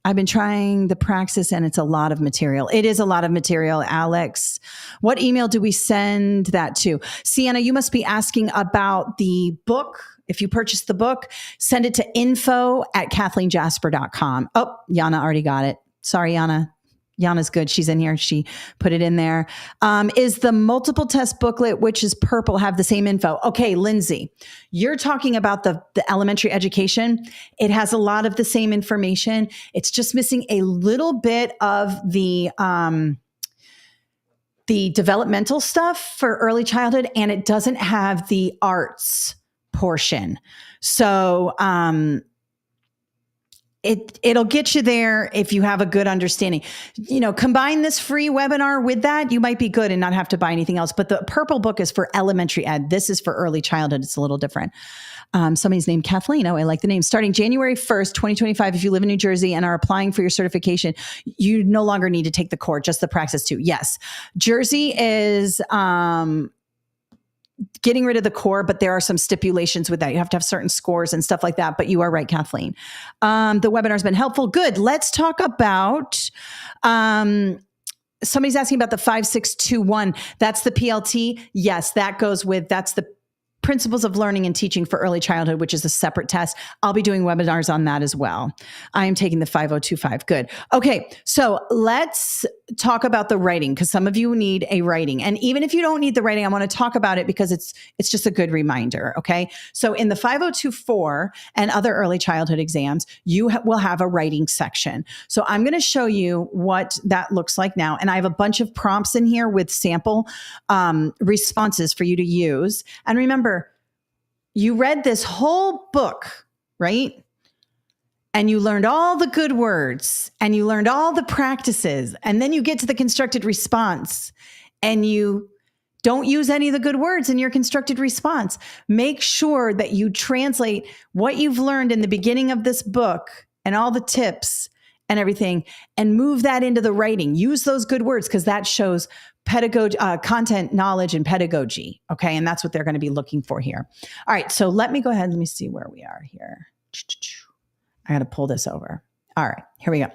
I've been trying the Praxis and it's a lot of material. It is a lot of material, Alex. What email do we send that to? Sienna, you must be asking about the book. If you purchase the book, send it to info@kathleenjasper.com. Oh, Yana already got it. Sorry, Yana. Yana's good. She's in here. She put it in there. Is the multiple test booklet, which is purple, have the same info? Okay, Lindsay, you're talking about the elementary education. It has a lot of the same information. It's just missing a little bit of the developmental stuff for early childhood, and it doesn't have the arts portion. So, it'll get you there if you have a good understanding. Combine this free webinar with that, you might be good and not have to buy anything else. But the purple book is for elementary ed. This is for early childhood. It's a little different. Somebody's named Kathleen. Oh, I like the name. Starting January 1st, 2025, if you live in New Jersey and are applying for your certification, you no longer need to take the core, just the Praxis 2. Yes. Jersey is getting rid of the core, but there are some stipulations with that. You have to have certain scores and stuff like that. But you are right, Kathleen. The webinar's been helpful. Good. Let's talk about, somebody's asking about the 5621. That's the PLT. Yes, that's the Principles of Learning and Teaching for Early Childhood, which is a separate test. I'll be doing webinars on that as well. I am taking the 5025. Good. Okay. So let's talk about the writing, because some of you need a writing. And even if you don't need the writing, I want to talk about it because it's just a good reminder. Okay. So in the 5024 and other early childhood exams, you will have a writing section. So I'm going to show you what that looks like now. And I have a bunch of prompts in here with sample responses for you to use. And remember, you read this whole book, right? And you learned all the good words and you learned all the practices. And then you get to the constructed response and you don't use any of the good words in your constructed response. Make sure that you translate what you've learned in the beginning of this book and all the tips and everything and move that into the writing. Use those good words because that shows pedagogy, content, knowledge, and pedagogy. Okay. And that's what they're going to be looking for here. All right. So let me go ahead. Let me see where we are here. I got to pull this over. All right. Here we go.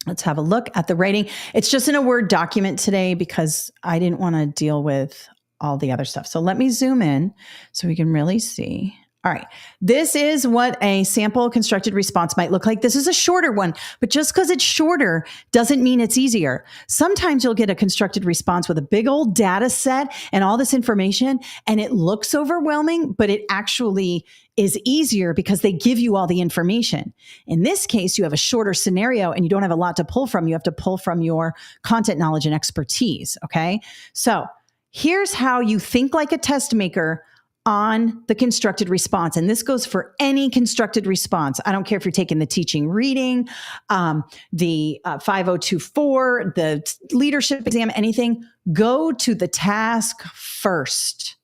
Let's have a look at the writing. It's just in a Word document today because I didn't want to deal with all the other stuff. So let me zoom in so we can really see. All right. This is what a sample constructed response might look like. This is a shorter one, but just because it's shorter doesn't mean it's easier. Sometimes you'll get a constructed response with a big old data set and all this information, and it looks overwhelming, but it actually is easier because they give you all the information. In this case, you have a shorter scenario and you don't have a lot to pull from. You have to pull from your content knowledge and expertise. Okay. So here's how you think like a test maker on the constructed response. And this goes for any constructed response. I don't care if you're taking the teaching reading, the 5024, the leadership exam, anything. Go to the task first.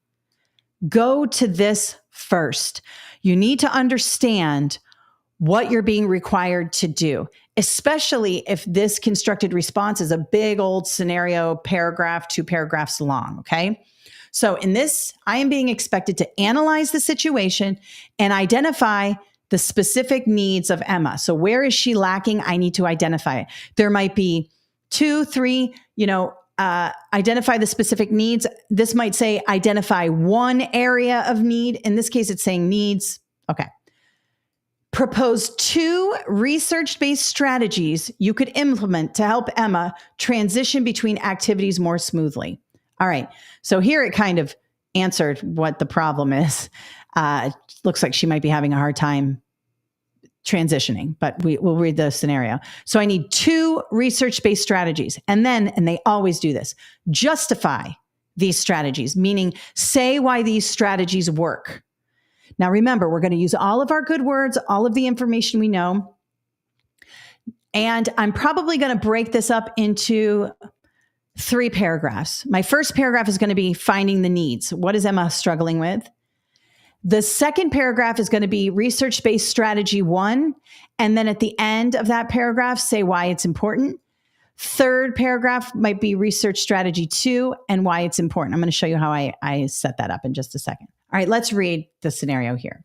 Go to this first. You need to understand what you're being required to do, especially if this constructed response is a big old scenario, paragraph, 2 paragraphs long. Okay. So in this, I am being expected to analyze the situation and identify the specific needs of Emma. So where is she lacking? I need to identify it. There might be 2, 3, identify the specific needs. This might say identify one area of need. In this case, it's saying needs. Okay. Propose 2 research-based strategies you could implement to help Emma transition between activities more smoothly. All right. So here it kind of answered what the problem is. Looks like she might be having a hard time transitioning, but we'll read the scenario. So I need 2 research-based strategies. And they always do this, justify these strategies, meaning say why these strategies work. Now, remember, we're going to use all of our good words, all of the information we know. And I'm probably going to break this up into 3 paragraphs. My first paragraph is going to be finding the needs. What is Emma struggling with? The second paragraph is going to be research-based strategy 1. And then at the end of that paragraph, say why it's important. Third paragraph might be research strategy 2 and why it's important. I'm going to show you how I set that up in just a second. All right, let's read the scenario here.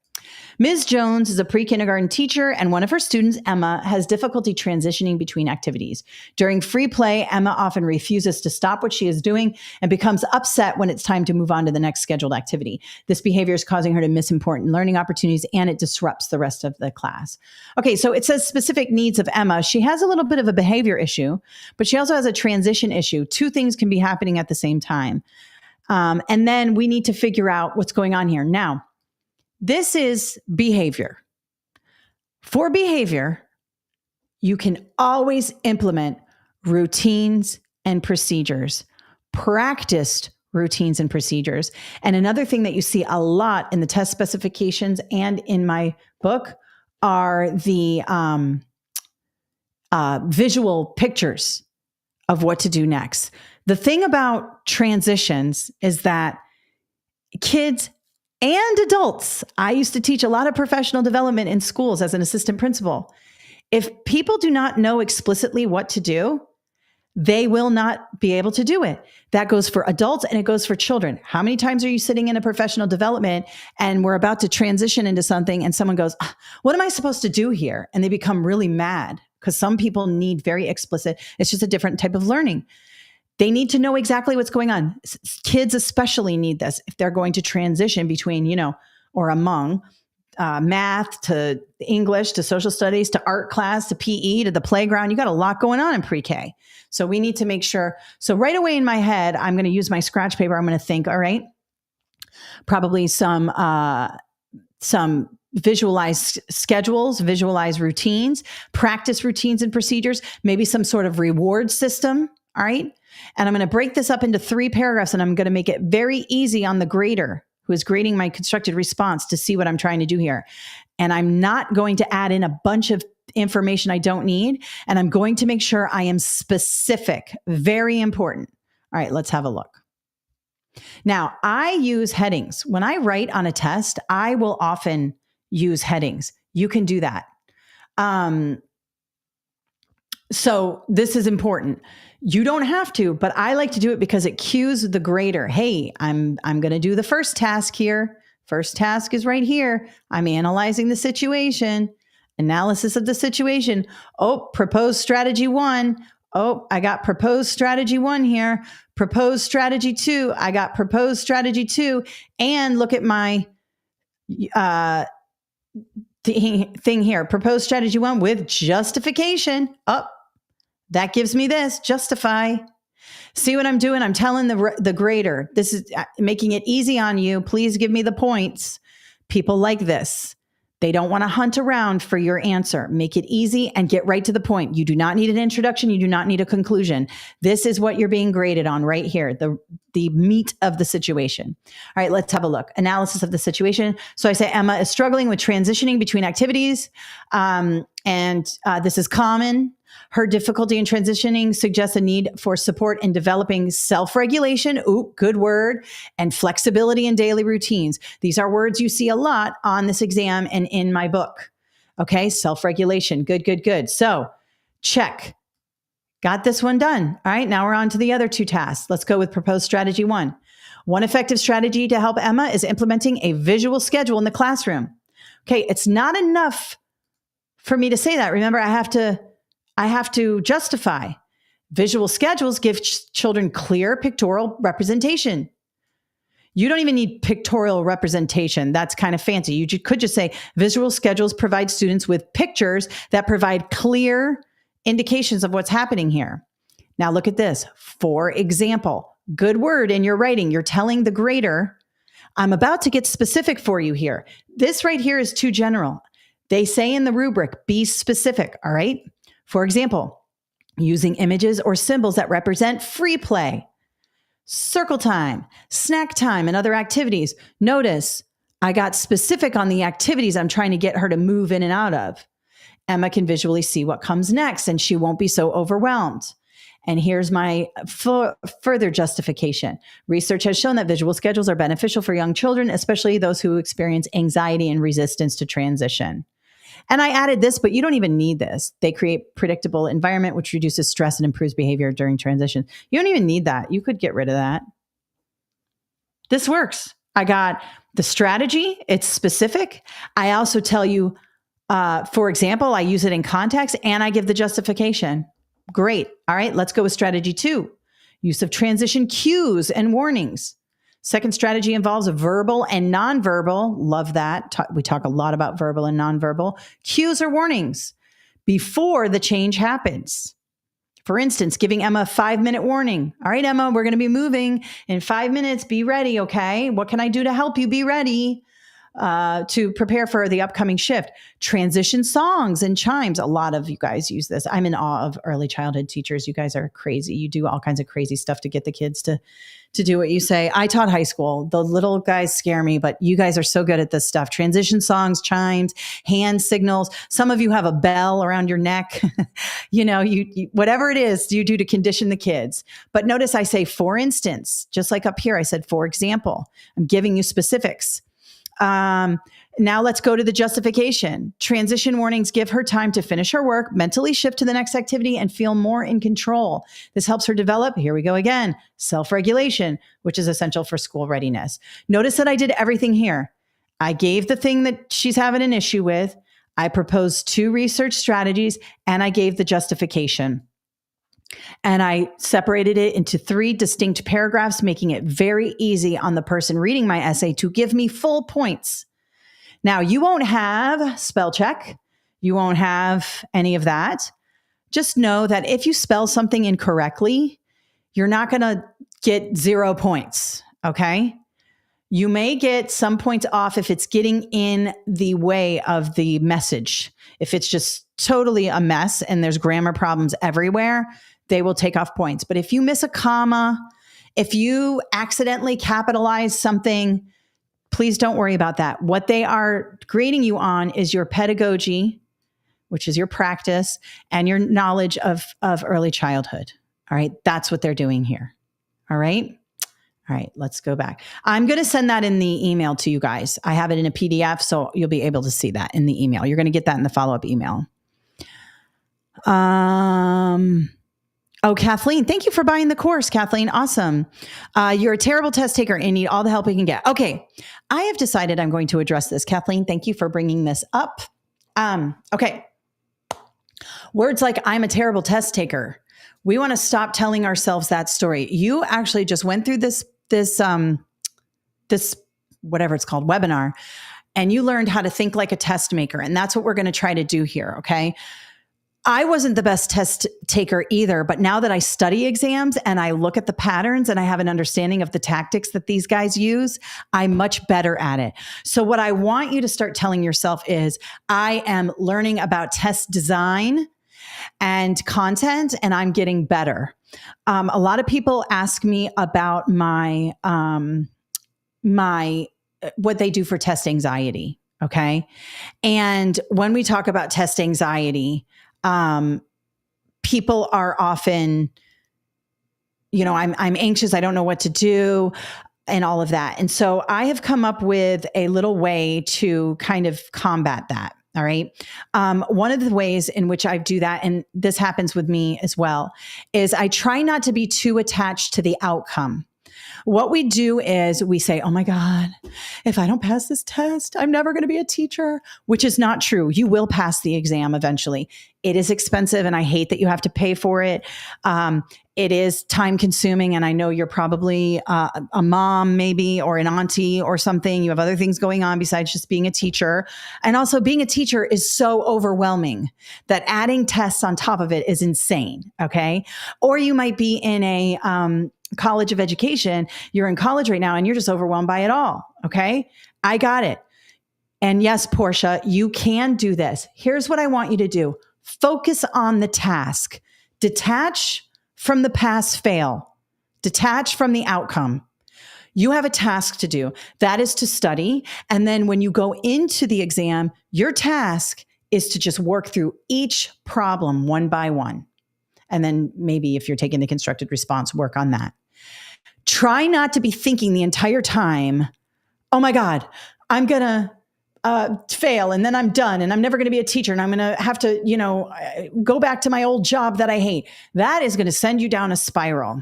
Ms. Jones is a pre-kindergarten teacher, and one of her students, Emma, has difficulty transitioning between activities. During free play, Emma often refuses to stop what she is doing and becomes upset when it's time to move on to the next scheduled activity. This behavior is causing her to miss important learning opportunities, and it disrupts the rest of the class. Okay, so it says specific needs of Emma. She has a little bit of a behavior issue, but she also has a transition issue. 2 things can be happening at the same time. And then we need to figure out what's going on here. Now, this is behavior. For behavior, you can always implement routines and procedures, practiced routines and procedures. And another thing that you see a lot in the test specifications and in my book are the visual pictures of what to do next. The thing about transitions is that kids and adults, I used to teach a lot of professional development in schools as an assistant principal. If people do not know explicitly what to do, they will not be able to do it. That goes for adults and it goes for children. How many times are you sitting in a professional development and we're about to transition into something and someone goes, what am I supposed to do here? And they become really mad because some people need very explicit. It's just a different type of learning. They need to know exactly what's going on. Kids especially need this if they're going to transition between, or among math to English to social studies to art class to PE to the playground. You got a lot going on in pre-K. So we need to make sure. So right away in my head, I'm going to use my scratch paper. I'm going to think, all right, probably some visualize schedules, visualize routines, practice routines and procedures, maybe some sort of reward system. All right. And I'm going to break this up into 3 paragraphs and I'm going to make it very easy on the grader who is grading my constructed response to see what I'm trying to do here. And I'm not going to add in a bunch of information I don't need. And I'm going to make sure I am specific. Very important. All right, let's have a look. Now, I use headings. When I write on a test, I will often use headings. You can do that. So this is important. You don't have to, but I like to do it because it cues the grader. Hey, I'm going to do the first task here. First task is right here. I'm analyzing the situation, analysis of the situation. Oh, proposed strategy 1. Oh, I got proposed strategy 1 here. Proposed strategy 2. I got proposed strategy 2. And look at my thing here. Proposed strategy 1 with justification. Oh, that gives me this, justify. See what I'm doing? I'm telling the grader, this is making it easy on you. Please give me the points. People like this. They don't want to hunt around for your answer. Make it easy and get right to the point. You do not need an introduction. You do not need a conclusion. This is what you're being graded on right here, the meat of the situation. All right, let's have a look. Analysis of the situation. So I say Emma is struggling with transitioning between activities, and this is common. Her difficulty in transitioning suggests a need for support in developing self-regulation, ooh, good word, and flexibility in daily routines. These are words you see a lot on this exam and in my book. Okay, self-regulation, good, good, good. So check, got this one done. All right, now we're on to the other 2 tasks. Let's go with proposed strategy 1. One effective strategy to help Emma is implementing a visual schedule in the classroom. Okay, it's not enough for me to say that. Remember, I have to justify. Visual schedules give children clear pictorial representation. You don't even need pictorial representation. That's kind of fancy. You could just say visual schedules provide students with pictures that provide clear indications of what's happening here. Now look at this. For example, good word in your writing. You're telling the grader, I'm about to get specific for you here. This right here is too general. They say in the rubric, be specific, all right? For example, using images or symbols that represent free play, circle time, snack time, and other activities. Notice I got specific on the activities I'm trying to get her to move in and out of. Emma can visually see what comes next, and she won't be so overwhelmed. And here's my further justification. Research has shown that visual schedules are beneficial for young children, especially those who experience anxiety and resistance to transition. And I added this, but you don't even need this. They create predictable environment, which reduces stress and improves behavior during transition. You don't even need that. You could get rid of that. This works. I got the strategy. It's specific. I also tell you, for example, I use it in context and I give the justification. Great. All right, let's go with strategy 2. Use of transition cues and warnings. Second strategy involves verbal and nonverbal. Love that. We talk a lot about verbal and nonverbal. Cues or warnings before the change happens. For instance, giving Emma a 5-minute warning. All right, Emma, we're going to be moving in 5 minutes. Be ready, okay? What can I do to help you be ready to prepare for the upcoming shift? Transition songs and chimes. A lot of you guys use this. I'm in awe of early childhood teachers. You guys are crazy. You do all kinds of crazy stuff to get the kids to do what you say. I taught high school. The little guys scare me, but you guys are so good at this stuff. Transition songs, chimes, hand signals. Some of you have a bell around your neck. You whatever it is you do to condition the kids. But notice I say, for instance, just like up here, I said, for example. I'm giving you specifics. Now let's go to the justification. Transition warnings give her time to finish her work, mentally shift to the next activity, and feel more in control. This helps her develop, here we go again, self-regulation, which is essential for school readiness. Notice that I did everything here. I gave the thing that she's having an issue with. I proposed 2 research strategies, and I gave the justification. And I separated it into 3 distinct paragraphs, making it very easy on the person reading my essay to give me full points. Now, you won't have spell check. You won't have any of that. Just know that if you spell something incorrectly, you're not going to get 0 points, okay? You may get some points off if it's getting in the way of the message. If it's just totally a mess and there's grammar problems everywhere, they will take off points. But if you miss a comma, if you accidentally capitalize something, please don't worry about that. What they are grading you on is your pedagogy, which is your practice, and your knowledge of early childhood. All right, that's what they're doing here. All right. All right, let's go back. I'm going to send that in the email to you guys. I have it in a PDF, so you'll be able to see that in the email. You're going to get that in the follow-up email. Oh, Kathleen, thank you for buying the course, Kathleen. Awesome. You're a terrible test taker and need all the help we can get. Okay, I have decided I'm going to address this. Kathleen, thank you for bringing this up. Okay. Words like I'm a terrible test taker. We want to stop telling ourselves that story. You actually just went through this whatever it's called, webinar, and you learned how to think like a test maker. And that's what we're going to try to do here. Okay. I wasn't the best test taker either, but now that I study exams and I look at the patterns and I have an understanding of the tactics that these guys use, I'm much better at it. So what I want you to start telling yourself is, I am learning about test design and content, and I'm getting better. A lot of people ask me about my what they do for test anxiety. Okay. And when we talk about test anxiety, people are often, I'm anxious. I don't know what to do and all of that. And so I have come up with a little way to kind of combat that. All right. One of the ways in which I do that, and this happens with me as well, is I try not to be too attached to the outcome. What we do is we say, oh my God, if I don't pass this test, I'm never going to be a teacher, which is not true. You will pass the exam eventually. It is expensive, and I hate that you have to pay for it. It is time consuming, and I know you're probably a mom maybe, or an auntie or something. You have other things going on besides just being a teacher. And also being a teacher is so overwhelming that adding tests on top of it is insane, okay? Or you might be in a college of education. You're in college right now and you're just overwhelmed by it all, okay? I got it. And yes, Portia, you can do this. Here's what I want you to do. Focus on the task. Detach from the pass fail. Detach from the outcome. You have a task to do. That is to study. And then when you go into the exam, your task is to just work through each problem one by one. And then maybe if you're taking the constructed response, work on that. Try not to be thinking the entire time, oh my God, I'm going to fail, and then I'm done, and I'm never going to be a teacher, and I'm going to have to, go back to my old job that I hate. That is going to send you down a spiral.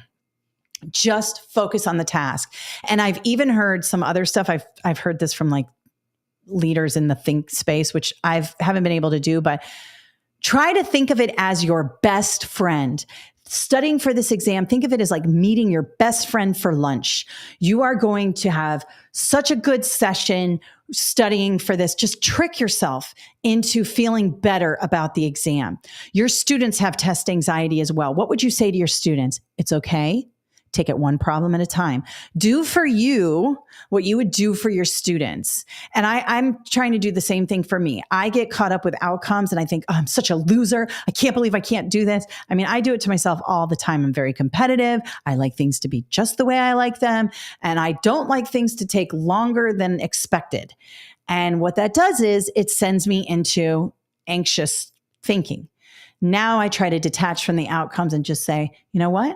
Just focus on the task. And I've even heard some other stuff. I've heard this from like leaders in the think space, which I haven't been able to do, but try to think of it as your best friend. Studying for this exam, think of it as like meeting your best friend for lunch. You are going to have such a good session studying for this. Just trick yourself into feeling better about the exam. Your students have test anxiety as well. What would you say to your students? It's okay. Take it one problem at a time. Do for you what you would do for your students. And I'm trying to do the same thing for me. I get caught up with outcomes and I think, oh, I'm such a loser. I can't believe I can't do this. I mean, I do it to myself all the time. I'm very competitive. I like things to be just the way I like them. And I don't like things to take longer than expected. And what that does is it sends me into anxious thinking. Now I try to detach from the outcomes and just say, you know what?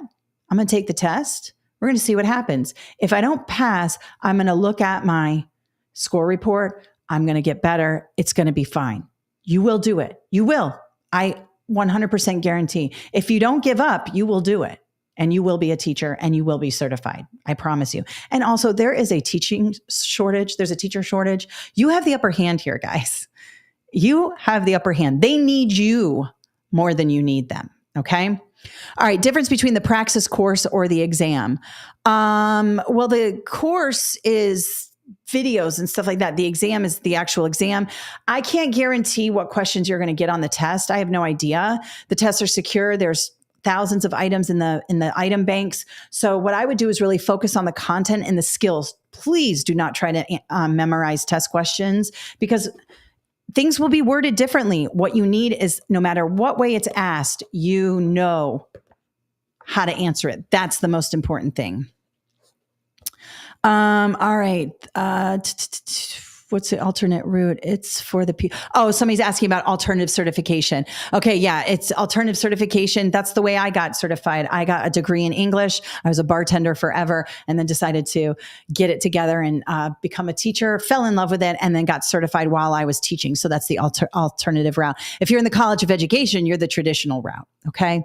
I'm going to take the test. We're going to see what happens. If I don't pass, I'm going to look at my score report. I'm going to get better. It's going to be fine. You will do it. You will. I 100% guarantee. If you don't give up, you will do it. And you will be a teacher and you will be certified. I promise you. And also there is a teaching shortage. There's a teacher shortage. You have the upper hand here, guys. You have the upper hand. They need you more than you need them. Okay. All right. Difference between the Praxis course or the exam. Well, the course is videos and stuff like that. The exam is the actual exam. I can't guarantee what questions you're going to get on the test. I have no idea. The tests are secure. There's thousands of items in the item banks. So what I would do is really focus on the content and the skills. Please do not try to memorize test questions because things will be worded differently. What you need is no matter what way it's asked, you know how to answer it. That's the most important thing. All right. What's the alternate route? It's for the people. Oh, somebody's asking about alternative certification. Okay. Yeah. It's alternative certification. That's the way I got certified. I got a degree in English. I was a bartender forever and then decided to get it together and become a teacher, fell in love with it, and then got certified while I was teaching. So that's the alternative route. If you're in the College of Education, you're the traditional route. Okay.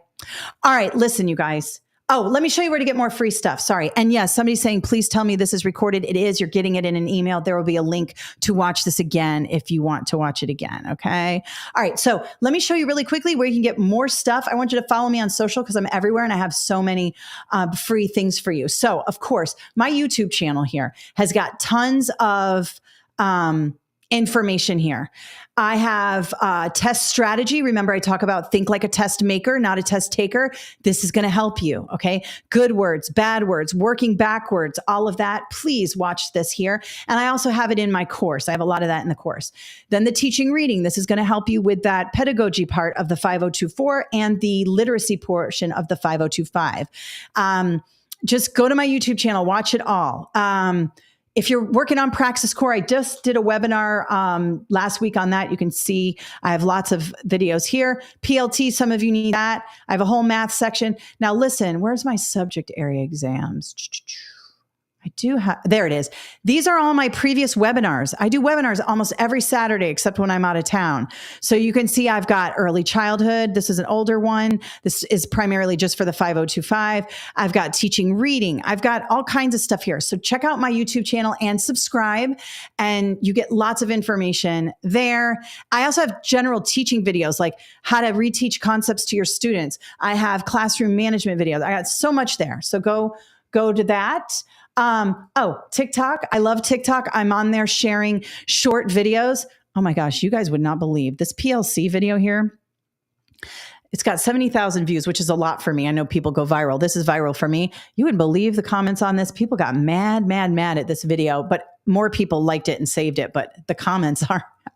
All right. Listen, you guys. Oh, let me show you where to get more free stuff. Sorry. And yes, somebody's saying, please tell me this is recorded. It is. You're getting it in an email. There will be a link to watch this again if you want to watch it again. Okay. All right. So let me show you really quickly where you can get more stuff. I want you to follow me on social because I'm everywhere and I have so many free things for you. So of course, my YouTube channel here has got tons of information here. I have test strategy. Remember, I talk about think like a test maker, not a test taker. This is going to help you. Okay. Good words, bad words, working backwards, all of that. Please watch this here. And I also have it in my course. I have a lot of that in the course. Then the teaching reading. This is going to help you with that pedagogy part of the 5024 and the literacy portion of the 5025. Just go to my YouTube channel, watch it all. If you're working on Praxis Core, I just did a webinar last week on that. You can see I have lots of videos here. PLT, some of you need that. I have a whole math section. Now listen, where's my subject area exams? I do have, there it is. These are all my previous webinars. I do webinars almost every Saturday, except when I'm out of town. So you can see I've got early childhood. This is an older one. This is primarily just for the 5025. I've got teaching reading. I've got all kinds of stuff here. So check out my YouTube channel and subscribe, and you get lots of information there. I also have general teaching videos, like how to reteach concepts to your students. I have classroom management videos. I got so much there. So go to that. TikTok. I love TikTok. I'm on there sharing short videos. Oh my gosh, you guys would not believe this PLC video here. It's got 70,000 views, which is a lot for me. I know people go viral. This is viral for me. You wouldn't believe the comments on this. People got mad at this video, but more people liked it and saved it. But the comments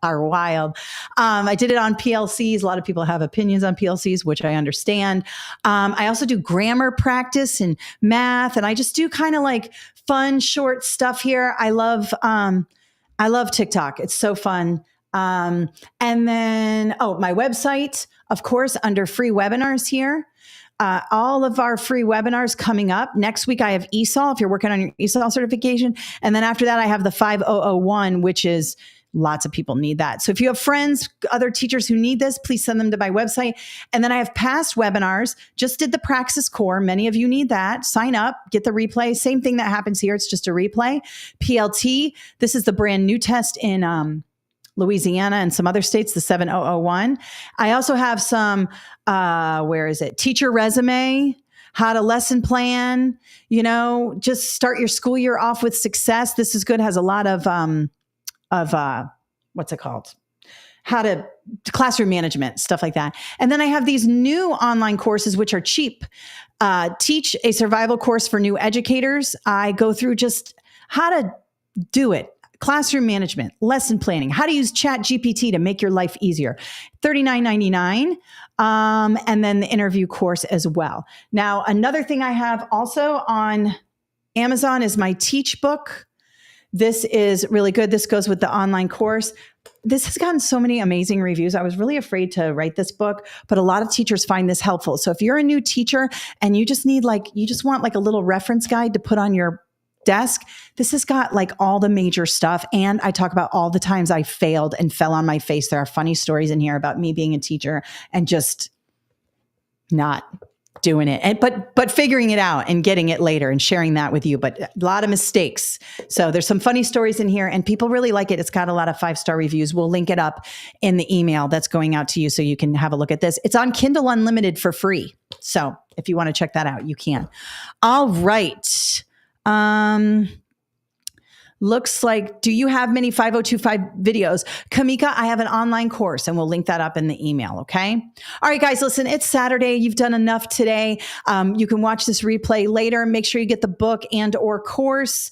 are wild. I did it on PLCs. A lot of people have opinions on PLCs, which I understand. I also do grammar practice and math, and I just do kind of like fun, short stuff here. I love TikTok. It's so fun. And then, my website, of course, under free webinars here. All of our free webinars coming up. Next week, I have ESOL, if you're working on your ESOL certification. And then after that, I have the 5001, which is lots of people need that. So if you have friends, other teachers who need this, please send them to my website. And then I have past webinars. Just did the Praxis core. Many of you need that. Sign up, get the replay. Same thing that happens here. It's just a replay. PLT. This is the brand new test in Louisiana and some other states, the 7001. I also have some, teacher resume, how to lesson plan, just start your school year off with success. This is good. Has a lot of what's it called? How to classroom management, stuff like that. And then I have these new online courses, which are cheap. Teach a survival course for new educators. I go through just how to do it. Classroom management, lesson planning, how to use Chat GPT to make your life easier. $39.99. And then the interview course as well. Now, another thing I have also on Amazon is my Teach book. This is really good. This goes with the online course. This has gotten so many amazing reviews. I was really afraid to write this book, but a lot of teachers find this helpful. So if you're a new teacher and you just want like a little reference guide to put on your desk, this has got like all the major stuff. And I talk about all the times I failed and fell on my face. There are funny stories in here about me being a teacher and just not doing it, but figuring it out and getting it later and sharing that with you. But a lot of mistakes. So there's some funny stories in here and people really like it. It's got a lot of 5-star reviews. We'll link it up in the email that's going out to you so you can have a look at this. It's on Kindle Unlimited for free. So if you want to check that out, you can. All right. Looks like, do you have many 5025 videos? Kamika, I have an online course and we'll link that up in the email. Okay. All right, guys, listen, it's Saturday. You've done enough today. You can watch this replay later. Make sure you get the book and or course.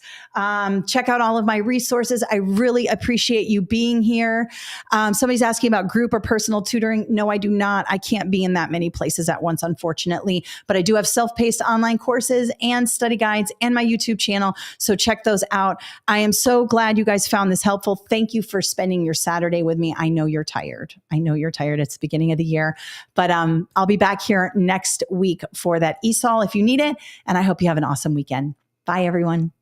Check out all of my resources. I really appreciate you being here. Somebody's asking about group or personal tutoring. No, I do not. I can't be in that many places at once, unfortunately, but I do have self-paced online courses and study guides and my YouTube channel. So check those out. I am so glad you guys found this helpful. Thank you for spending your Saturday with me. I know you're tired. It's the beginning of the year, but I'll be back here next week for that ESOL if you need it. And I hope you have an awesome weekend. Bye, everyone.